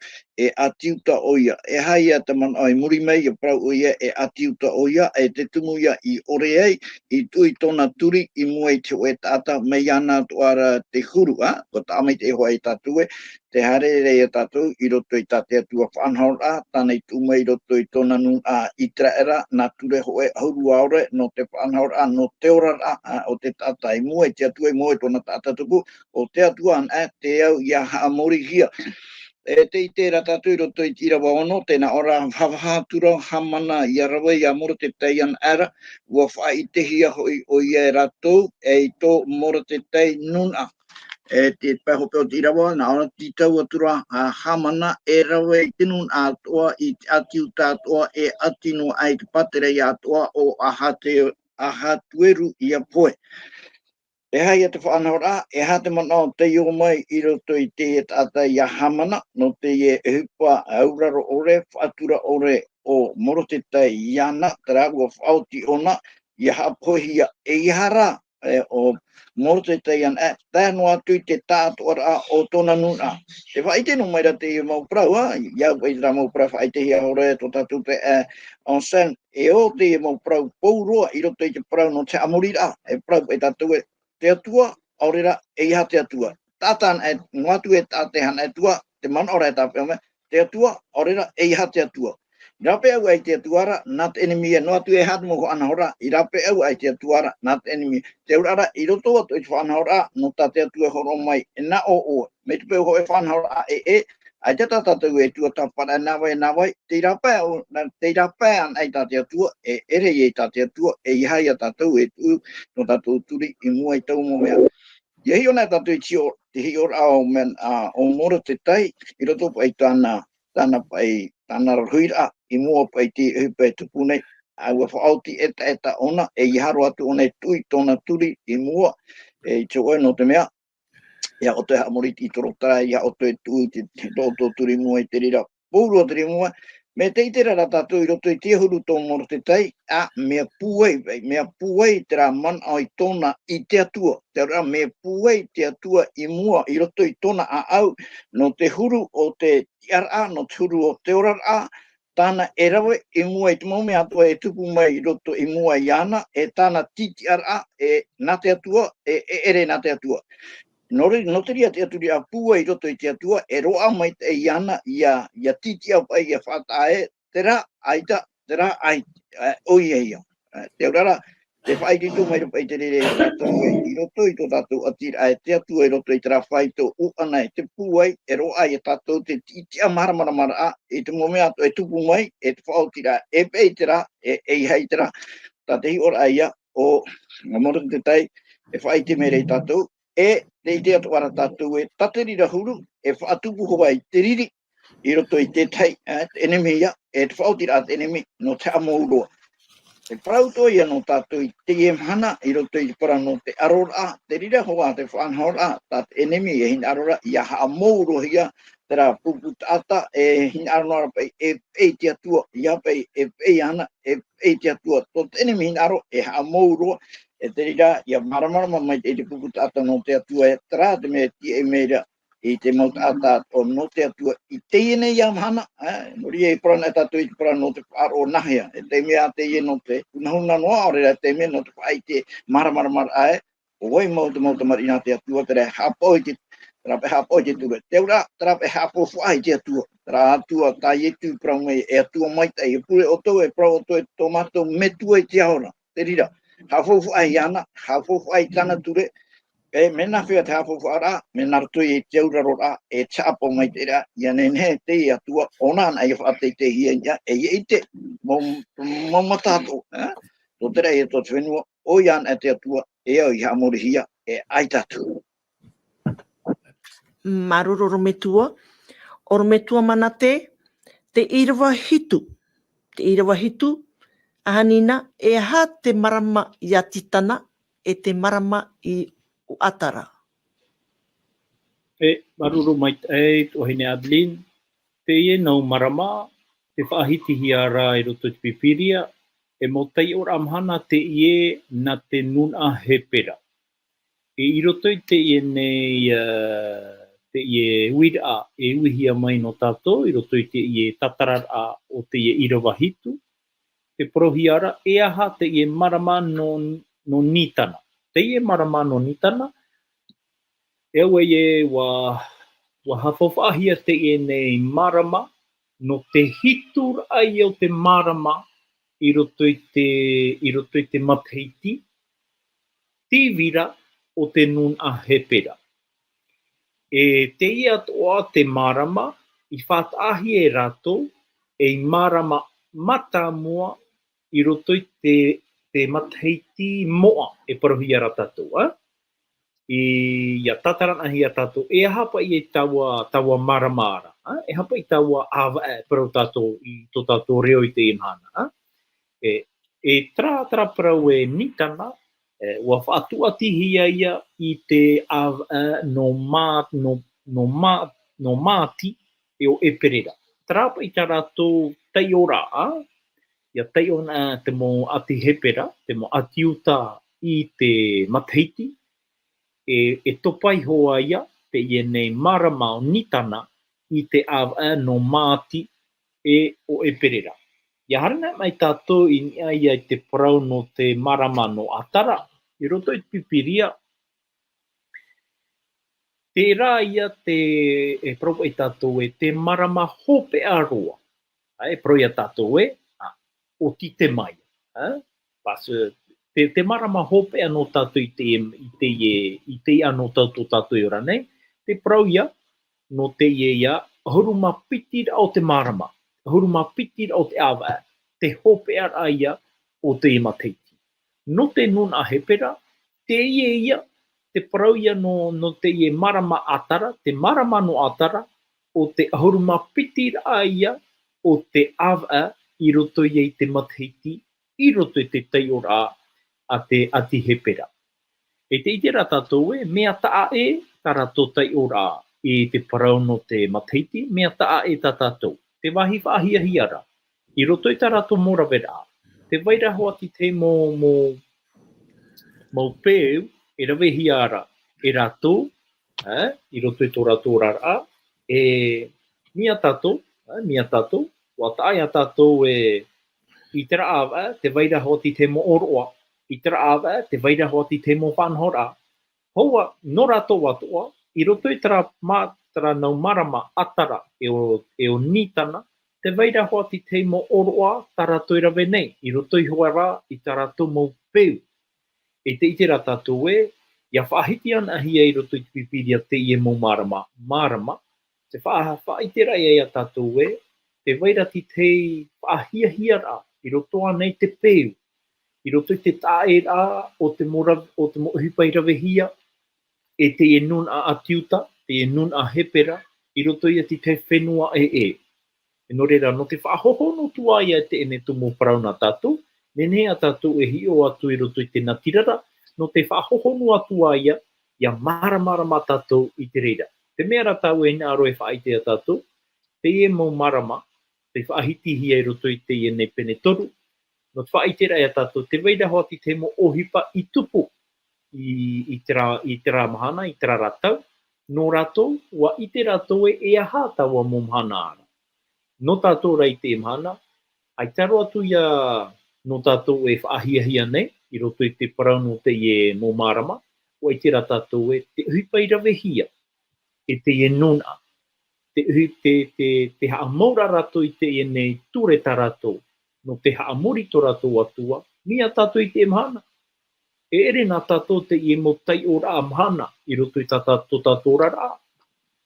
atiuta oia. Hai a te man ai muri mei parau oia, atiuta oia, te tumu ia I oreei, I tui tōna turi, I mua I te oe tāta, mei ana tuara te huru, ko ta amai te hoa I tātou te harere I tātou, I roto I tāte atua whanhaura, tānei tuma I roto I tōna nu Iteraera, nā ture hoe hauru aore, no te whanhaura, no te orara, o te tata I mua, te atua I mua I tōna tata tuku, o te atua te au I a haamori hia. Te itera tātou I roto I Irava ono, tēnā ora hawahātura hamana I Arawa I a moro te tei an ara, ua whai te hia hoi o ia ratou, tō moro te tei nuna. Te pahopeo te Irava, nā ora titau atura hamana, rawe I tinun atoa, I atiuta atoa, atino ai te patere I atoa o aha tueru I a poe. Hai a te whanahora, ha te mana te iho mai I roto I te tata I a hamana, no Teie Ohipa auraro ore, whaatura ore o moro te tei iana, tera ua whauti ona, I ha pohia hara, o moro te tei ana, tēnu atu I te tātua o tōna nuna. Te whaite no mai ra te iho mau prau, iau wei ra mau prau whaite hia hore, tō tātou te onsen, o te iho mau prau pouroa, I roto I te prau no te amorira, prau tātou te atua, aurera, iha te atua. Tātan ngatu tātehan atua, te man ora tāpea te atua, aurera, iha te atua. I rape au ai te atuara, nā te enemi no atu hatu mo anahora, I rape au ai te atuara, nā te enemi. Te urara, I roto atu I te whanahora, no tā te atua horo mai, na o. Me te peo hoe whanahora ai te tātou tuatapara nāwai, te rape an ai tā te atua, ere tā te atua, ihai a tātou tu, no tātou turi, I mua I tau mo mea. Ia hi ona tātou I tio, te hi ora o moro te tei, I roto pai tāna ruira, I mua pai te Ohipa tupunei, ua whaauti eta ona, I haro atu ona tui tōna turi, I mua, I te oe no te mea, ia o te hamoriti I torotara, ia o te tui, te tōtō turi mua I te rira, pōrua te mua, me te itera ra tātou I roto I te huru tō moro te tei, mea puei te rā man ai tōna I te atua, te rā mea puei te atua I mua, I roto I tōna au, no te huru o te tiara, no te huru o te orara, tāna rawe I mua I te maume atua tupu mai I roto I mua I ana, tāna titiara, nā te atua, ere nā te atua. No te ria te aturi a pua I roto I te atua, roa mai te iana ia titia pai ia whatae, tera aita, tera ai, oia ia. Te urara, te whai tito mai pai te rere I roto I tō tātou atira, te atua I roto I te rāwhai tō uana te puai, roa I tātou te titia maramara, te mome ato tupu mai, te whaotira, pei tera, hei tera, tā te hi ora ia, o moro te tei, whai te mere I tātou, te ite atu ara tātou taterira huru, whaatupu hoa I te riri, I roto I te tei, te enemi ia, te whaotira te enemi, no te amouroa. Te parauto ia no tātou I Teie hana, I roto I para no te arora, te rira hoa te whanhora, tā te enemi hin arora, ia ha amouroa ia, te rā pupu tāta, hin arora pai, te atua, ia pai, ana, te atua, tō te enemi hin aro, ha amouroa, te rira, ia maramara mai te pupu tāta no te atua, tera te mea tie meira, I te mau tāta o no te atua I Teie nei ia mahana, nori e prana tātou I te prana no te whaaro nahia, te mea Teie no te unahuna noa, ore te mea no te whai te maramara oi mau te marina te atua te hapoi te trape hapoi te ture. Te ura trape hapo fai te atua. Tra atua tai tu prau mai e atua mai tai pure o to e prau to e tomato metu e te ora. Te rira. Hapo fai ana, hapo fai tana ture. E mena fia te hapo fara, mena tu e te ura rora e chapo mai te ra. Ia ne te atua ona na e fate te hia e ite mo matato, to te rei e to fenua o ian e te atua e o i hamorihia e aitatu. Maruru rometua. O rometua mana te Irava hitu. Te Irava hitu, ahanina e aha te marama i a titana e te marama i o atara. Maruru mai tai, ohine Adeline, Teie nau marama, te whaahiti hiara i roto te pipiria, e mo tai ora amhana Teie na te nuna hepera. I roto i Teie nei Teie uira e uihia mai no tatou, i roto i Teie tatarara o Teie Irava hitu, te prohiara e aha Teie marama no nitana. Teie marama no nitana, e aue e wa hawhawhahia Teie nei marama, no te hitur ai o te marama i roto i te mateiti, tīwira o te nun a hepera. E Teie atoa te marama, i whātahi e rato, e marama mata mua i roto i te mateiti moa e parohiara tatou. I tatarana hi a tatou, e hapa i e taua maramara. E hapa i taua awa e parau tatou i tō tatou reo i te imhana. E tra parau e nitana, ua whaatuatihi ia i te awa no māti e o eperera. Trapa i tā rātou tai ora, ia tai ona te mo ati hepera, te mo ati uta i te mateiti, e topai hoa ia te ie nei marama o nitana i te awa no māti e o eperera. Ia harina mai tātou i nia ia i te parau no te marama no atara, i roto i pipiria. Te rā ia e propa i tātou e te marama hopea roa. E pro ia tātou o tite mai. Te marama hopea no tātou i te ano tātou i ora nei. Te parau ia no te ia huruma pitira o te marama. Huruma pitira o te awa. Te hopea ia o te mateiti. No te nuna hepera, te ia te parau ia no te marama atara, te marama no atara, o te huruma pitira ia o te awa i roto i te mateiti, i roto i te teiora a te ati hepera. E te itera tātou mea taa tā rātou teiora i te parau no te mateiti, mea taa tā tātou. Te wahi whaahia hiara, i roto i tā rātou morawera. Te wairaho ati te mo peu, e rawe hiara e rātou, i roto i tō rātou rara, e mia tātou, wa taia tātou i tera awa, te wairaho ati te mo horoa, i tera awa, te wairaho ati te mo whanhora. Hoa, no rātou atua, i roto i tera nau marama atara e o nitana, te wairaho ati te mo horoa, tā rātou i rawe nei, i roto i hoa rā, i tā rātou mo peu. E te itera tātou ia whaahiti ana hia i roto i pipiria te ie mo marama, te whaitera ia tātou te wairati te whaahia hiara, i roto anei te peu, i roto i te taera o te mo Ohipa i rawe hia, e te e nun a atiuta, te e nun a hepera, i roto i ati te fenua E no reira, no te whahohono tua ia te ene tumu parau na tātou, nenea tātou e hio atu i roto i te natirara, no te whahohono atua ia marama tātou i te reira. Te mea ratau e nā roe whaitea tātou, te e mo marama, te whaahiti hia i roto i te e nei pene toru, no te whaitera ia tātou, te weiraho ati te mo Ohipa i tupu i te rā mahana, i te rā ratau, no rātou, wa i te rātou e aha taua mo mahana ara. No tātou rei te mahana, ai taro atu ia no tātou e whaahia nei, i roto i te parau no te e mo marama, o i tira tatou e te Ohipa Irava hia, e Teie nona, te haamoura rato i Teie nei ture ta rato, no te haamuri to rato atua, mia tatou i te emhana. E ere nā tatou te i mo tai o rā amhana, i roto i tatou rā.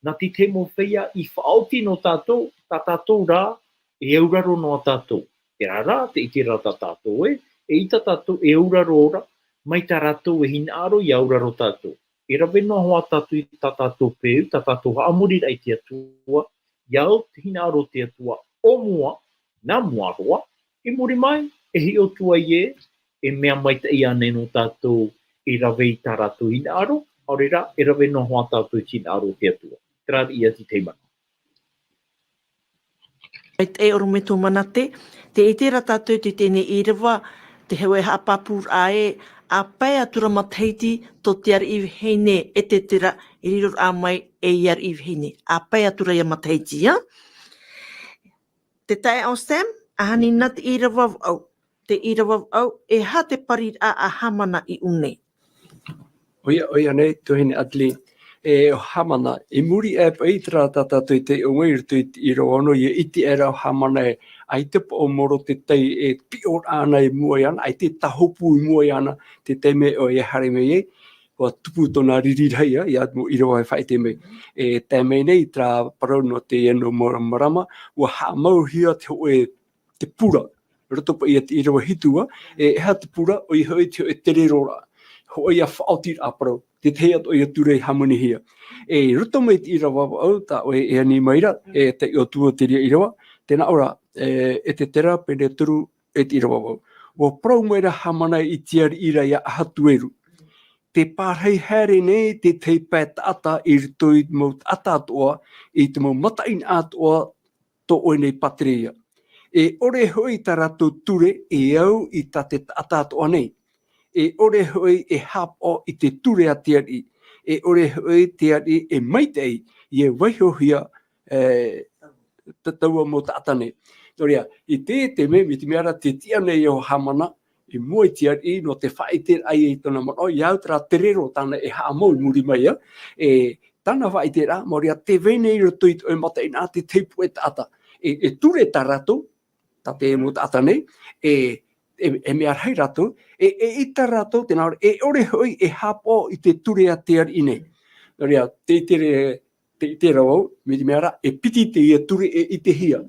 Nā ti te mo whaia i whaoti no tatou, ta tatou rā, e auraro no tatou. E rā, te iti rā ta tatou e i ta tatou e auraro ora, mai ta ratou e hina aro i auraro tatou. E rawe no hoa tatou i ta tatou peu, ta tatou haamuri rai te atua, iau te hina aro te atua o mua, nā mua roa, e muri mai, e hi o tua i e mea mai ta ia nei no tatou i rawe i ta ratou hina aro, aurera, e rawe no hoa tatou i hina aro te atua. Trāri ia ti teimana. E oro me tō mana te itera tātou te tēne Irava, te hewe haapapiraa e, a pai atura mataiti tō te ar iwi heine Esetera, i riro a mai e iar iwi heine. A pai atura ia mataiti, ja? Te tae au Sam, ahani nā te Irava au. Te Irava au, e ha te pari a hamana i une. Oia nei, tuhine Adli. E hamana, e muri e paitara tātou te ongairu tu i roano i iti e rau hamana e ai te po o moro te tei e pior ana e mua iana, ai te tahopu i mua iana, te te me o e hare mei e, o tupu tōna ririreia, i atu i roa e whai te mei. E te mei nei, tra parau no te eno marama, ua haamau hia te o e te pura, roto pa i ati i roa hitua, e ha te pura o i hoi te o e tere rora. Ho ia whaotir a parau, te te atu o ia turei hamani hia. E roto mai te Irava au, ta o e ani maira, e te o tua te ria Irava, tēnā ora, Esetera, pene turu e te Irava au. O parau maira hamana i tiari ira ia ahatueru. Te pārhei here nei, te tei pēt ata i rito i mau ata atoa, i te mau matain atoa, to oi nei pateria. E ore hoi ta rato ture e au i ta te ata atoa nei. E ore hoi e hapo i te ture a tiari. E ore hoi tiari e maitei i e waihohia tatua mo tātane. Toria, i te me, mi te meara te tia nei o hamana, i mua i tiari no te whaite ai e tona mano, i autra terero tāna e haamau muri mai a. E tāna whaite rā, moria te vene i roto i e mata ina te teipu e tāta. E ture tā rato, tā te mo tātane, e mea rei rato, i tā rato, tēnā ora, e ore hoi e hapo i te ture a tiari ine. Noria, te tera au, me te meara, e piti te ia ture e i te hia.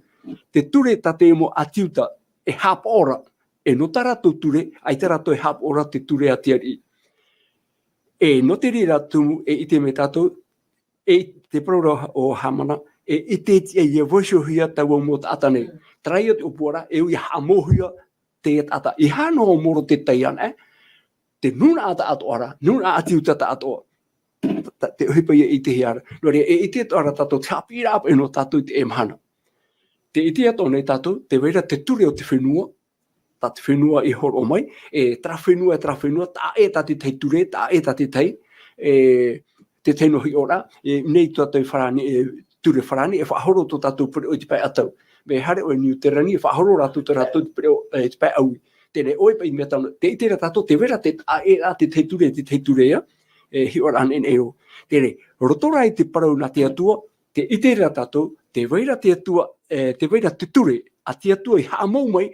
Te ture ta te mo atiuta, e hapo ora, e no tā rato ture, ai tā rato e hapo ora te ture a tiari. E no te rira tumu, e i te me tātou, e te praura o hamana, e i te tia ia voisohia tau mo tātane. Traia te upuara, e ui hamohia, te ata i hano o moro te teiana, te nuna ata atoara, nuna atiuta ta atoa. Te Ohipa ia i te hiara. Nori, i te atoara tatou te haapiiraa e no tatou te emhana. Te iti ato nei tatou, te weira te ture o te fenua, ta te fenua i horo mai, e tra fenua, ta e ta te tei ture, ta e ta te tei, te tei nohi ora, nei tatou wharani, ture wharani, e whahoro to tatou pere o te pai atau. Me hare o e New Terani, whahoro ratu te ratu te pai aui. Tēne oi pai mea tano, te itera tato, te vera te te teiture ia, hi ora ane eo. Tēne, rotorai te parau na te atua, te itera tato, te veira te atua, te veira te ture, a te atua i haamau mai,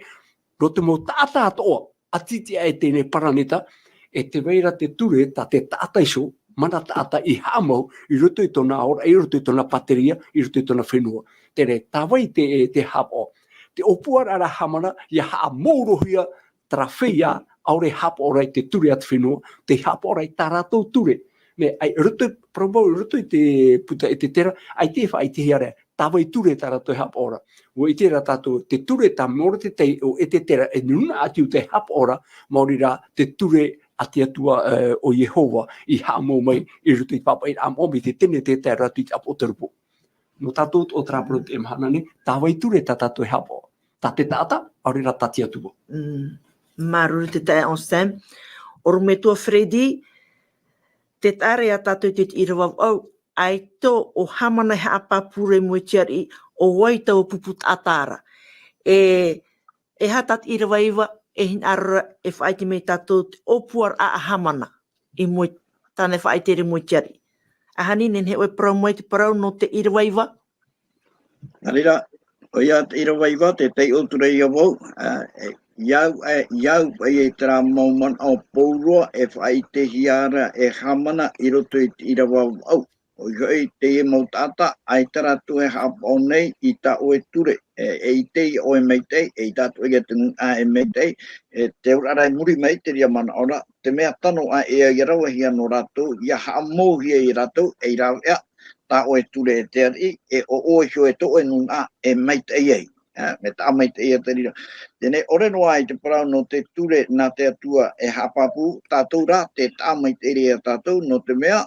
roto mo tāta atoa, a titia e tēne paraneta, e te veira te ture, ta te tāta iso, mana tāta i haamau, i roto i tona ora, i roto i tona pateria, i roto i tona whenua. Tere, tawai te hapo. Te opuara ara hamana, ia haamoorohia trafeia, aure hapo orai te ture at whenua, te hapo orai taratou ture. Me, ai roto, promo, roto i te puta e te tera, ai te wha i te hiare, tawai ture taratou hapo ora. Wo i tera tatou, te ture ta moro te tei o e te tera, e nuna atiu te hapo ora, maurira te ture ati atua o Yehova, i haamo mai, i roto i papa i amomi, te tene te tera tu i apo terupo. No tatou o trapro te emhana ni, tāwai ture ta tatou e hapo. Ta te tata, aurera tati atua. Maruru te tae on Sam. Oru me tua Freddy, te tare a tatou te Irava au, ai tō o hamana he apapure mo tiari o waitau pupu tātara. E hatat Irava iwa, e hin arra e whaiti mei tatou te opuar a hamana i mo tāne whaaitere mo tiari. Ahani nen he oe parau mai te parau no te Irava iwa. Arira, o ia te Irava iwa, te tei otura ia wau, iau e tera mauman au pourua e whai te hiara e hamana i roto i te Irava au. O i Teie mau tata, ai tera tu e hapa nei i ta oe ture. E Teie oe meitei, e tatu e tungu a e meitei, e te urara e muri mei te ria mana ora, te mea tano a e a rawa hia no rato, ia haa mou hia i rato, e rawa ea, ta oe ture e te ari, e o oe hio e to e nun a e meitei ei. Me ta meitei e te rira. Tene, ore no ai te parau no te ture na te atua e hapapu, tātou rā, te tā meitei e tātou, no te mea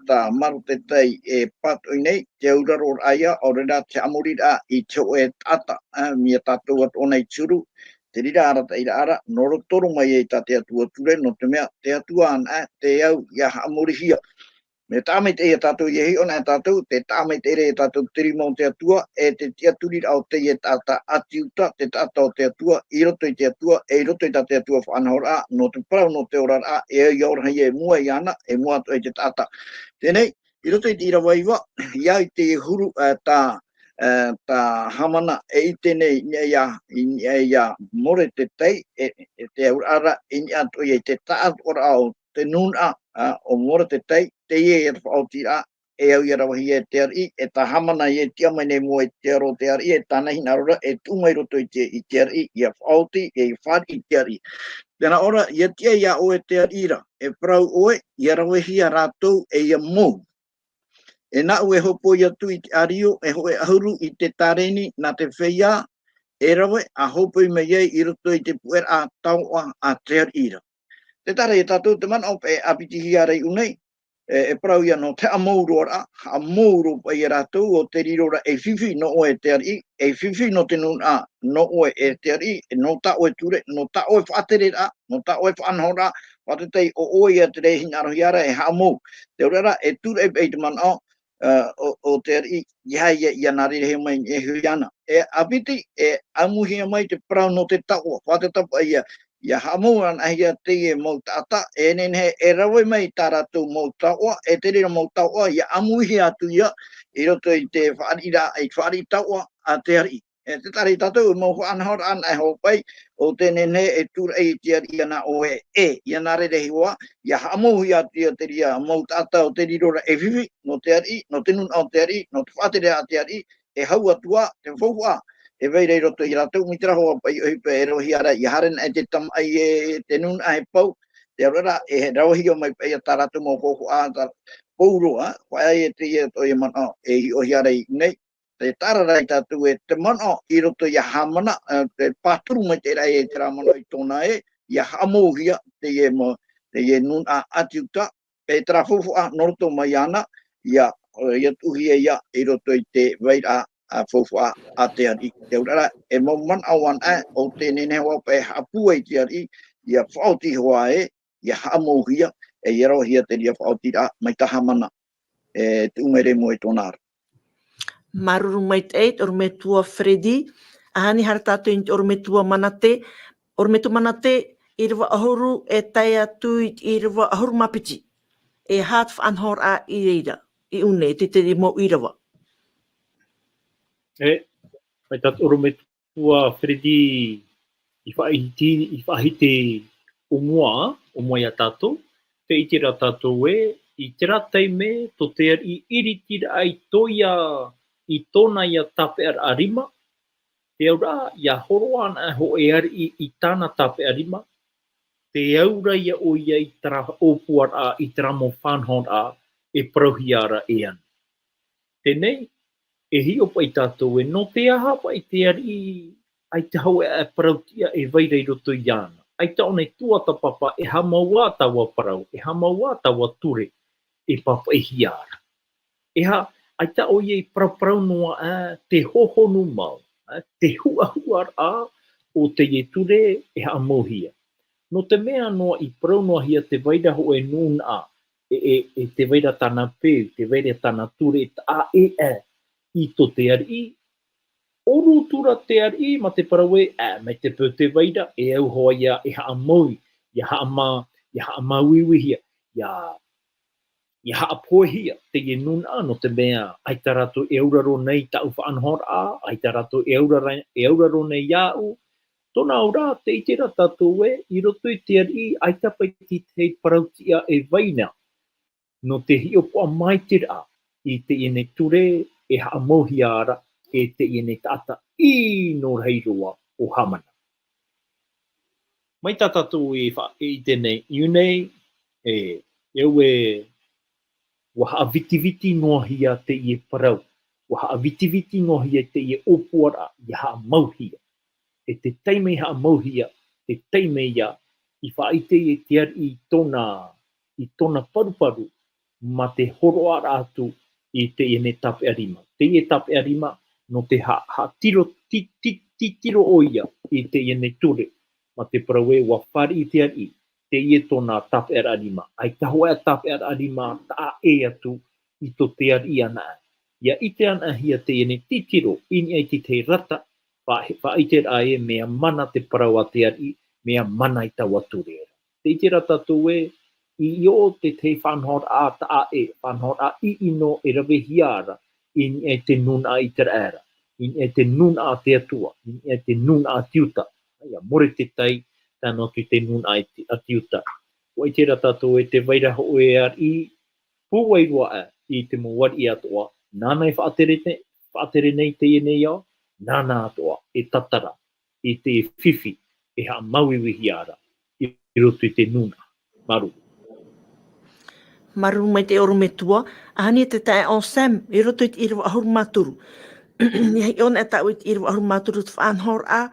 tā maru te tei e patoi nei, te uraro aia, ore rā te amorira i te oe tata, mia tātou at onei turu, te rira ara te ira ara, noro toro mai e tā te atua ture, no te mea, te atua ana, te au, ia amorihia. Me tāmeit e tātou i ona e tātou, te tāmeit e tātou tiri mau te atua, e te tiaturir au Teie tāta atiuta, te tāta o te atua, i roto i te atua, e i roto i te atua whanahora, no te parau no te orara, e i aurahai e mua i ana, e mua atu e te tāta. Tēnei, i roto i te Irava iwa, iau i te huru tā hamana e etene ia more te tei, e te aurara, i atu i te tāta ora au, te nuna o more te tei, Teie e whaotira e au i rawahi e te ari, e ta hamana i e tia mai nei mua e te aro te ari, e tāna hina rora, e tūmai roto i te ari, i a whaoti, e i whari i te ari. Tēnā ora, i a tia ia o e te ari ira, e parau oe, i a rawahi a rātou e ia mou. E nā ue hopo i atu i te ario, e hoe ahuru i te tareni, nā te whea, e rawe, a hopo i mei i roto i te puera a taua a te ari ira. Te tare e tātou te mana ope e apitihi arei unei, e parau ia no te amouro ora, amouro pa i rātou o te rirora e whiwhi no oe te ari, e whiwhi no te nuna no oe e te ari, no ta oe ture, no ta oe whaaterera, no ta oe whanhora, whatetei o oe a te rehi arohiara e hamou. Te orera e ture e te mana o te ari, ia nā rehe mai e huiana. E apiti e amuhia mai te parau no te taua, whatetapa ia hamou an ahia Teie mau tata, e nene e rawe mai tā rātou mau taua, e te rira mau taua, ia amuhi atu ia, i roto i te whaari taua a te ari. E te tari tātou, mau whanhor an e hopai, o te nene e tūra e te ari ana o ia nā rerehi hoa, ia amuhi atu ia te ria mau tata o te rirora e whiwhi, no te ari, no te nun o te ari, no te whaatere a te ari, e hau atua, te whauhua, e veirei roto i rātou mitra hoa pai Ohipa e rohi ara i haren e te tamai e te nun a he pau, te arora e rohi o mai pai a tā rātou mau koko a tā pouroa, whai e te ia to i mana e hi ohi ara i nei, te tararai tātou e te mana i roto i a hamana, te pāturu mai te rai e te rāmana i tōna e, i a hamohia te ie nun a atiuta, e trafufu a noroto mai ana, i a tuhia ia i roto i te veira a fofua a te ari. Te urara, e mau man awan o te nene hoa pe hapua i te ari, i a whaoti hoa i a hamohia, e i rohia te ria whaoti ra, mai taha mana, te umere mo e tōna ara. Maruru mai te eit, oru me tua Fredi, ahani har tātou i oru me tua manate, oru me tua manate, Irava ahuru e tai atu i Irava ahuru mapiti, e haat whanhor a i reira, i une, te te mo Irava. Mai tātou oru me tua Fredi i whaahite o mua ia tātou, te itira tātou i te ratai me, to te ari iritira ai toia i tōna ia tape arima, te aura ia horoa ana ho e ari i tāna tape arima, te aura ia o ia i tara opuar a i tara mo whanhon a e prohiara e an. Tenei, e hi opa i tātou no te aha pa i te ari ai te hau e parautia e vairei roto i ana. Ai taone tuatapapa e hamaua tawa parau, e hamaua tawa ture, e papa e hiara. E ha, ai ta o i parau noa te hohonu mau, te huahuar a o te ie ture e hamohia. No te mea noa i parau noa hia te vaira ho e nun a, e te vaira tana peu, te vaira tana ture, a i to te ari, oru tura te ari, ma te parawe, mai te pō te vaira, e au hoa ia, e haa maui, ia haa mauiwihia, ia I haapohia Teie nuna no te mea ai tarato e auraro nei tau whaanhora, ai tarato e auraro nei iau, tona ora te itera tatou I roto I te ari ai tapaiti te parautia e vaina. No te hiopoa mai te rā, I te ine ture e haamohia ara e te ine tata I no reiroa o hamana. Mai tā tatou e tēnei iunei, eu waha vitiviti noa hia te I parau. Waha vitiviti noa hia te I opuara I haa mauhia. E te teime I haa mauhia, te teime ia, I whaite e te ari I tona paruparu, ma te horoa atu I te ene tape arima. Te I tape arima, no te tiro o ia I te ene ture, ma te parawe wa whari I te ari, te I tona tape arima. Ai tahoa tape arima ta e atu I to te ari ana. Ia ite ana hia te ene titiro, ini ai te rata, whaite ae mea mana te parau a te ari, mea mana I taua ture. Te ite rata tue, I o te whanhor a ta e, whanhor a I ino e rawe hiara, ini e te nun a I te era, ini e te nun a te atua, ini e te nun a tiuta. Ia Moredekai, tano tu te nun a tiuta. O I te rata tue te wairaho o e ari, puwairua I te mowari I atoa, nāna e whaatere nei te nei au, nāna atoa e tatara, I te whiwhi, e haa mauiwihi ara, I roto I te nuna. Maru. Maru mai te oro me tua, ahani te tae on Sam, I roto I te Irava ahuru maturu. Ia hi ona e tau I te Irava ahuru maturu te whaanhor a,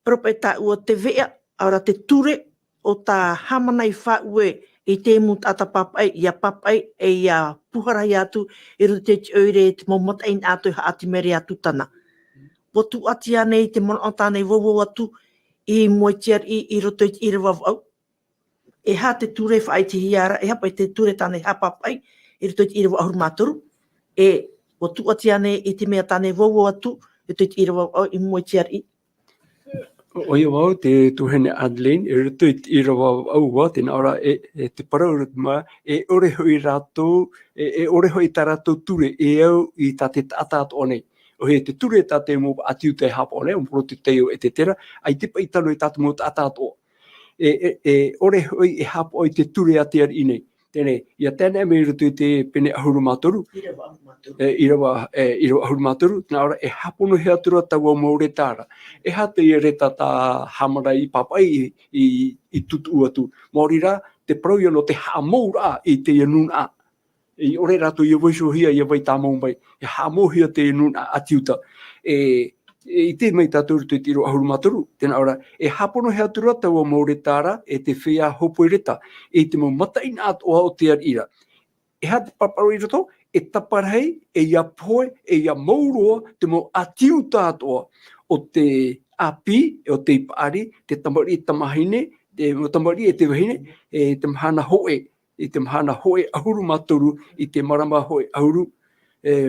propa e tau o te vea, aura te ture, o ta hamana I whaue, I te mu taatapapai, ia papai, e ia puhara I atu, I roto te oire te momota in atu, ha ati mere atu tana. Po tu ati ane I te mono o tānei wowo atu, I moitiar I roto I te Irava au. E ha te ture whaiti hiara, e hapa I te ture tānei hapapai, I roto I te Irava ahuru maturu, e po tu ati ane I te mea tānei wowo atu, I roto I te Irava au, I moitiar I. Oia wau te tuhene Adeline, e rutu I te Irava au wa, tēnā ora te parau rutuma, e ore hoi rātou, e ore hoi tā rātou ture, e au I tā te tātātu onei. O he te ture tā te mō atiu te hapa onei, o mporo te Teie o Esetera, ai te pai tano I tātu mō tātātu o. E ore hoi e hapa o I te ture a te ari inei. Tēnei, ia tēnei me rutu I te pene ahuru mātoru. Irava ahuru mātoru, tēnā ora e hapono hea tura taua Moredekai. E ha te reta tā hamara I papai I tutu atu. Mōrira, te parau no te haamoura I te nuna. I ore rato I waisohia I wai tāmau mai. E haamohia te nuna atiuta. I te mai tātou te tiro ahuru mātoru, tēnā ora, e hapono hea tura taua Moredekai e te whea hopoereta, e te mau mataina atoa o te arira. E ha te paparo I roto, e taparhei, e ia poe, e ia mauroa, te mau atiu tātoa o te api, o te ipaari, te tamari I tamahine, te tamari e te wahine, e te mahana hoe, I te mahana hoe ahuru mātoru, I te marama hoe ahuru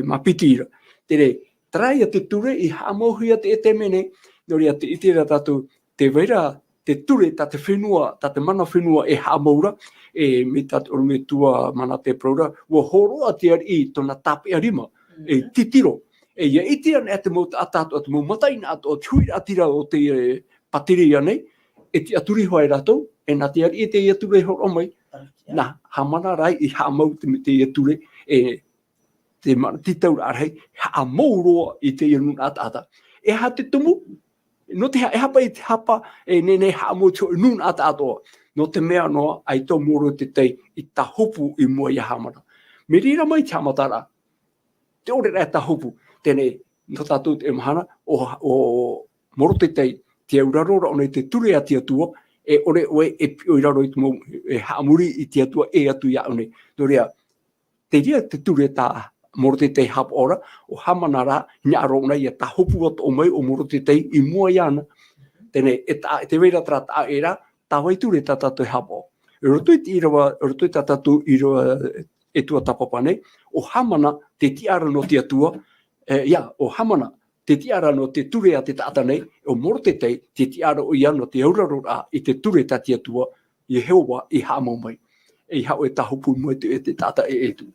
mapitira. Tere, trai a te ture I haamohia te etemene, nori a te itira tātou te weira, te ture tā te fenua, tā te mana fenua e haamoura, e me tātou me tua mana te praura, wa horoa te ari I tona tape arima, e titiro. E ia iti ane te mō tātou, atu mō mataina atu, o tui atira o te patiri anei, e te aturi hoa e rātou, e nā te ari e te ature horo mai, nā, hamana rai I haamau te ature, te titau rārhei, haamauroa I te ianun atata. E ha te tumu, no te e hapa I te hapa, e nene haamau te nun atatoa, no te mea noa, ai tō moro te tei, I ta hopu I mua I hamana. Me rira mai te hamatara, te ore rai ta hopu, tēnei, no tātou te mahana, o moro te tei, te aurarora o nei te ture a te atua, e ore oe e oiraro I te mou, e haamuri I te atua e atu ia one. No rea, te ria te ture tā moro te tei hapa ora, o hamana rā, nia arona ia ta hopu atu o mai o moro te tei I mua iana. Tēnei, te weira tra tā e rā, tā wai ture tā tātou hapa o. E roto I te Irava, roto I tā tātou Irava e tuatapapa nei, o hamana te tiara no te atua, o hamana te tiara no te ture a te tata nei, o moro te tei, te tiara o ia no te auraro a I te ture ta te atua, I heowa I haamau mai. e hau e tahupu mo te tata e tu.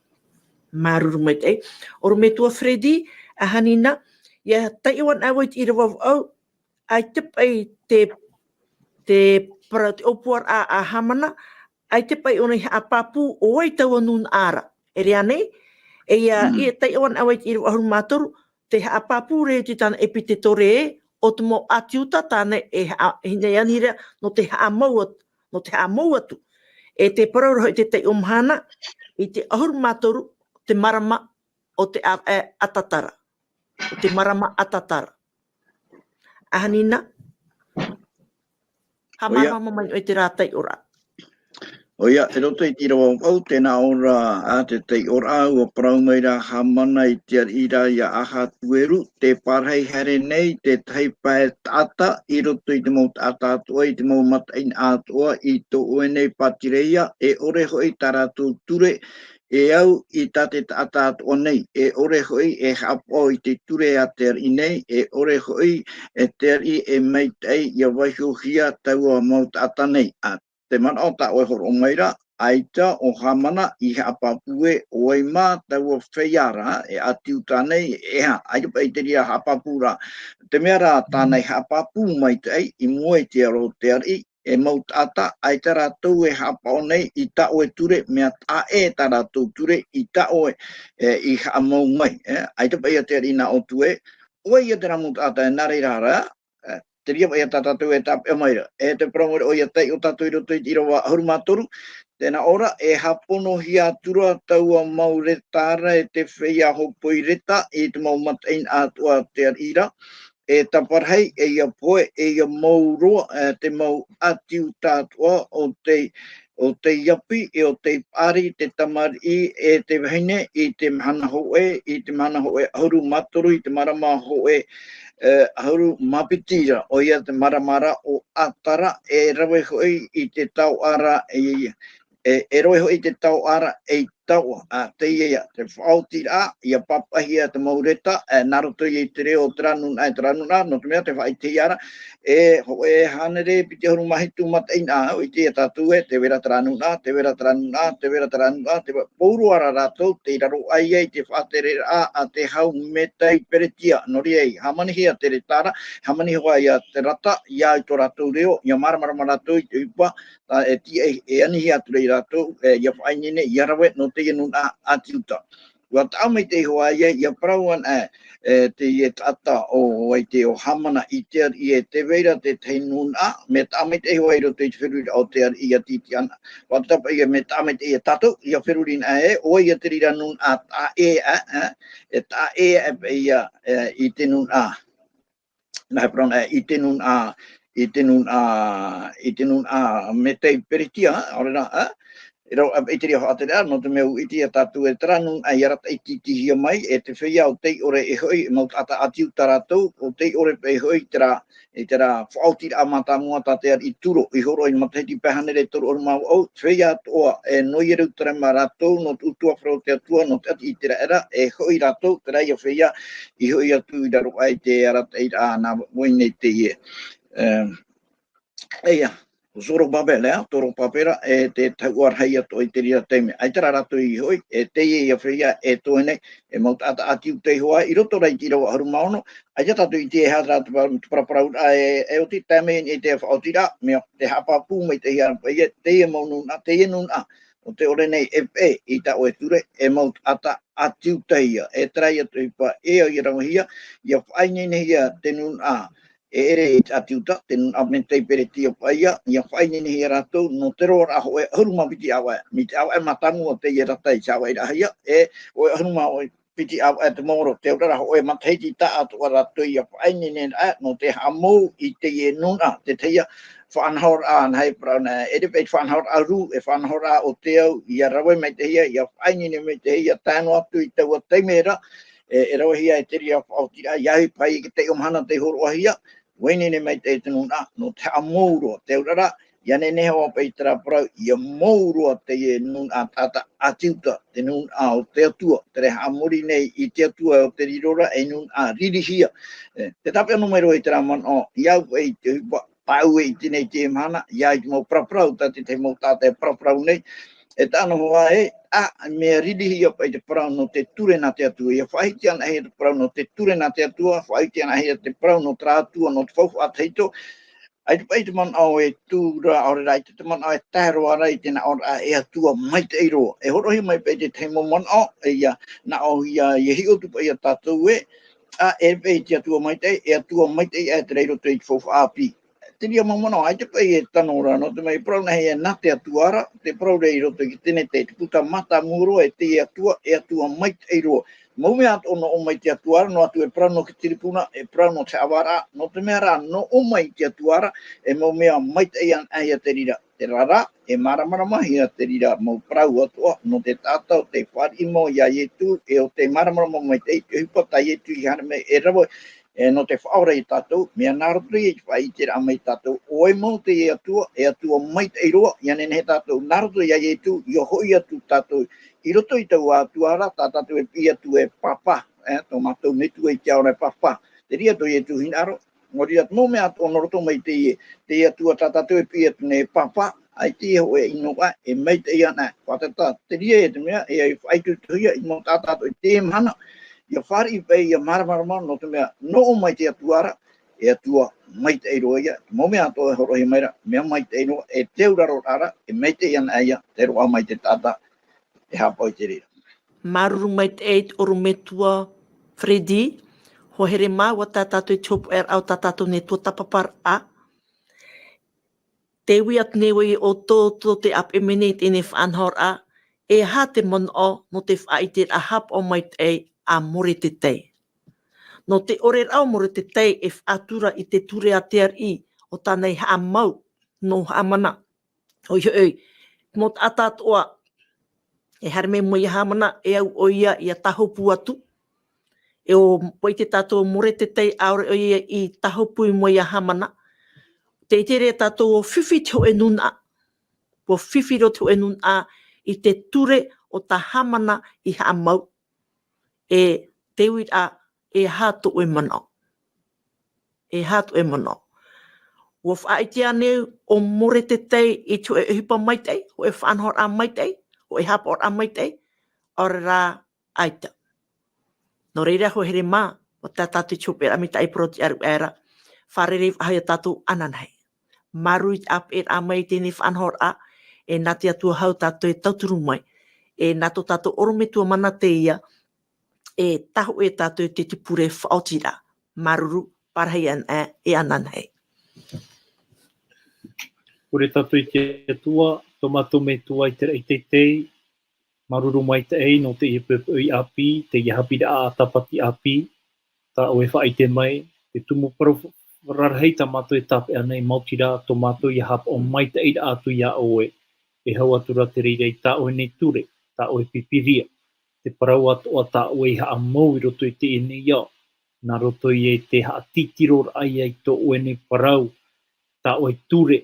Maruru mai te. Oro me tua Freddy, a hanina, ia taiwan await Irava au, ai te pai te para te opuar a hamana, ai te pai ona a papu o ai tau anun ara. E rea nei, e ia taiwan await Irava au matoru, te a papu reo te tana e pite tore e, o te mo atiuta tane e hine anira no te haamau atu. E te parau hoi te te umhana, i te ahuru matoru, te marama o te atatara. O te marama atatara. Ahanina, ha marama mai o te rātai ora. Oia, e roto i tira wau, tēnā ora a te tei ora au o parau mai rā hamana i te ira i a aha tueru, te parhei here nei, te tei pae tata, i roto i te mau tata atua, i te mau matain atua, i to oe nei patireia, e ore hoi taratu ture, e au i tate tata atua nei, e ore hoi e hapo i te ture a te i nei, e ore hoi e te i e meitei i a waihuhia taua mau tata nei, te mana o ta oe horo maira, aita o hamana i hapapue oe mā taua wheiara e atiu tānei eha, aita pa i te ria hapapura. Te mea rā tānei hapapu mai te ei, i mua i te aro te ari, e mau tata, aita rātou e hapao nei i ta oe ture, mea ta e ta rātou ture i ta oe i hamau mai. Aita pa i te ari nā o tue, oe i te ramu tata e nare rāra, te ria vai a tātou e tāpe maira. E te pramore o ia tei o tātou i roto i Irava Hurumatoru, tēnā ora e hapono hi atura taua mau retara e te whea hopoi reta i te mau matain atua te ira. E taparhei e ia poe e ia mau roa te mau atiu tātua o te iapi e o te pari, te tamari e te wahine i te mahana hoe, i te mahana hoe Hurumatoru, i te marama hoe hauru mapitira o ia te maramara o atara e rawe hoi i te tau ara e roe hoi te tau ara e tau a Teie te whaotira i a papahia te maureta naroto i te reo tranuna no te mea te whai te ara e hoe hanere piti huru mahitu mataina o i te tatue te vera tranuna te vera tranuna te pouru ara rato te raro ai te whatere a te hau metai peretia nori ei hamanihia te retara hamani hoa ia te rata ia i to rato reo ia maramara rato i te upa e Teie e anihi atu rei rato ia whainene ia rawe no te nun a atiuta. Wa tau mai te hoa ia parauan te e tata o ai te o hamana i te i e te veira te te nun a me tau mai te hoa i roto i te whiruri o te i a titi ana. Wa tapa ia me tau mai te i tato i a whiruri na o ia te rira nun a ta ta ia i te nun a. Nā prona i te nun a me te peritia ora na i te ria whaatere no te meu i te tātou e tranun ai arata i titihia mai e te whea o tei ore e hoi mau tata atiu taratou o tei ore e hoi i te ra whaotira amata mua tatea i turo i horo i matahiti pehanere toro oru mau au whea toa e noi eru tarama ratou no utua whrao te atua no te ati i te era e hoi ratou te rai a whea i hoi atu i raro ai te arata i rā nā moine Teie. Eia. Zoro babelea, toro papera, e te tauar hei ato i te rira teime. Ai tera rato i hoi, e Teie ia whea e toene, e mau tata atiu te hoa, i roto rei tira wa haru maono, ai tatu i te hea ratu paraparau, e o ti tame i te whaotira, mea te hapapu mai te hea, Teie mau nuna, Teie nuna, o te ore nei e i ta oe ture, e mau tata atiu te hea, e trai atu i pa e o i rangahia, ia whainene hea te nuna, e ere i atiuta, te amentei pereti o paia, ia whainene hi ratou, no te roa raho e huruma piti awa, mi te awa e matangu o te i ratai sawa i rahia, e o e huruma o piti awa e te moro, te ora raho e mataiti ta atu a ratou ia whainene no te hamou i te i nuna, te teia whanhor a nei prauna, e te peit whanhor a ru, e whanhor a o te au, ia rawe mai te hia, ia whainene mai te hia, tāno atu i te ua teimera, e rawe hia e te ria whaotira, iai pai ki te umhana te horoa hia, Wainene mai te nuna, no te amouro, te urara, ia ne neho pei tera parau, ia mouro te e nuna tata atiuta, te nuna o te atua, te reha amori nei i te atua o te rirora, e nuna ririhia. Te tape anu mai roi tera mano, iau pei te hupa, pau e i tenei te mana, ia i te mau praprau, tate te mau tate praprau nei, e tano hoa e, mea ridi ia pai te parau no te ture na te atua. Ia whaiti ana hea te parau no te ture na te atua, whaiti ana hea te parau no tra atua no te whauwha ataito. Ai te pai te man au e tūra ore rai, te man au e tāro arai tēnā ora e atua mai te eiro. E horohi mai pai te teimo man au, e ia na au ia hio tupa ia tatou e, e pei te atua mai te, e atua mai te e te reiro te i whauwha api. Te ria mamano, ai te pai e tano rano, te mai prau nahi e nā te atuara, te prau reiro te ki tene te puta mata muro e te e atua mai te eiro. Maume ato no o mai te atuara, no atu e prau no ki tiripuna, e prau no te awara, no te mea rā, no o mai te atuara, e maumea mai te ian aia te rira. Te rara, e maramaramahi a te rira mau prau atua, no te tātau, te whari imo ia ietu, e o te maramarama mai te Ohipa, ta ietu i hana me e rawa, e no te whaora i tātou, mea nārotri e whai te rā mai tātou, oe mau te e atua mai te eiroa, ia nene he tātou, nārotri ia ietu, i o hoi atu tātou, i roto i tau atuara, tā tātou e pi atu e papa, tō mātou metu e te aora e papa, te ria tō ietu hinaro, ngori atu mō mea o noroto mai te atua tā tātou e pi atu ne papa, ai te ho e inoa, e mai te iana, whatata, te ria e te mea, e ai whaitu tuia, i mō tā tātou e te mhana, ia whari i pei ia maramarama no te mea no o mai te atuara e atua mai te eiroa ia. Mō mea ato e horohi maira, mea mai te eiroa e te uraro rara e mai te iana eia te roa mai te tata e hapau te rira. Maruru mai te eit oru me tua Fredi, ho here mā wa tātātou i tōpu er au tātātou ne tuatapaparaa. Te ui atu ne wai o tō te ap e mene i tēne whanhora, e hā te mon o no te whaite a hap o mai te ei a Moredekai. No te ore rau Moredekai e whatura i te ture a te ari o tānei haa mau no haa mana. Oi hoi, mo te atatoa e harme mo i haa mana e au o ia i a tahopu atu. E o poi te tātou Moredekai aore o ia i tahopu i mo i a haa mana. Te tere tātou o whiwhi teo e nuna. O whiwhi ro teo e nuna i te ture o ta haa mana i haa mau. E te ui a e hātu e mana. E hātu e mana. Ua whaaitea neu o Moredekai i tu e Ohipa mai tei, o e whanhora mai tei, o e hapora mai tei, ora rā aita. No reira ho here mā, o tā tātou tūpera mi tai proti aru era, wharere whahai a tātou ananai. Marui ap e a mai tēne whanhora, e nati atua hau tātou e tauturu mai, e nato tātou orometua mana teia, e tahu e tātou te tipure whaotira, maruru, parahai an e ananhei. Kore tātou i te atua, tomato me tua i te tei, maruru mai te ei no te hepetoma i api, te haapiiraa tapati api, tā o e whaite mai, te tumu parau rarhei tamato e tape anei mautira, tomato i hap o mai te eira atu ia oe, e hau atura te reirei tā o e nei ture, tā o e pipiria. Te parau atoa tā o e haa mau i roto i te ene ia, nā roto i e te haa titiro ai ai to o e nei parau, tā o e ture,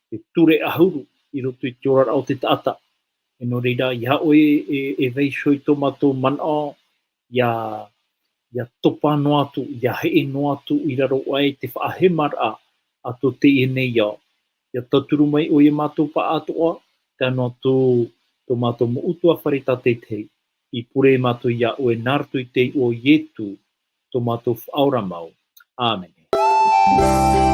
te ture ahuru i roto i te ora au te taata. E no reira, ia o e veisho i tomato mana, ia topa no atu, ia hee no atu i raro ai te whaahemara ato te ene ia. Ia taturu mai o e mātou pa atoa, te anō atu tomato mo utua wharita te tei. I pure mātou ia o e nārtu i te o ietu tomato whaora mau. Āmene.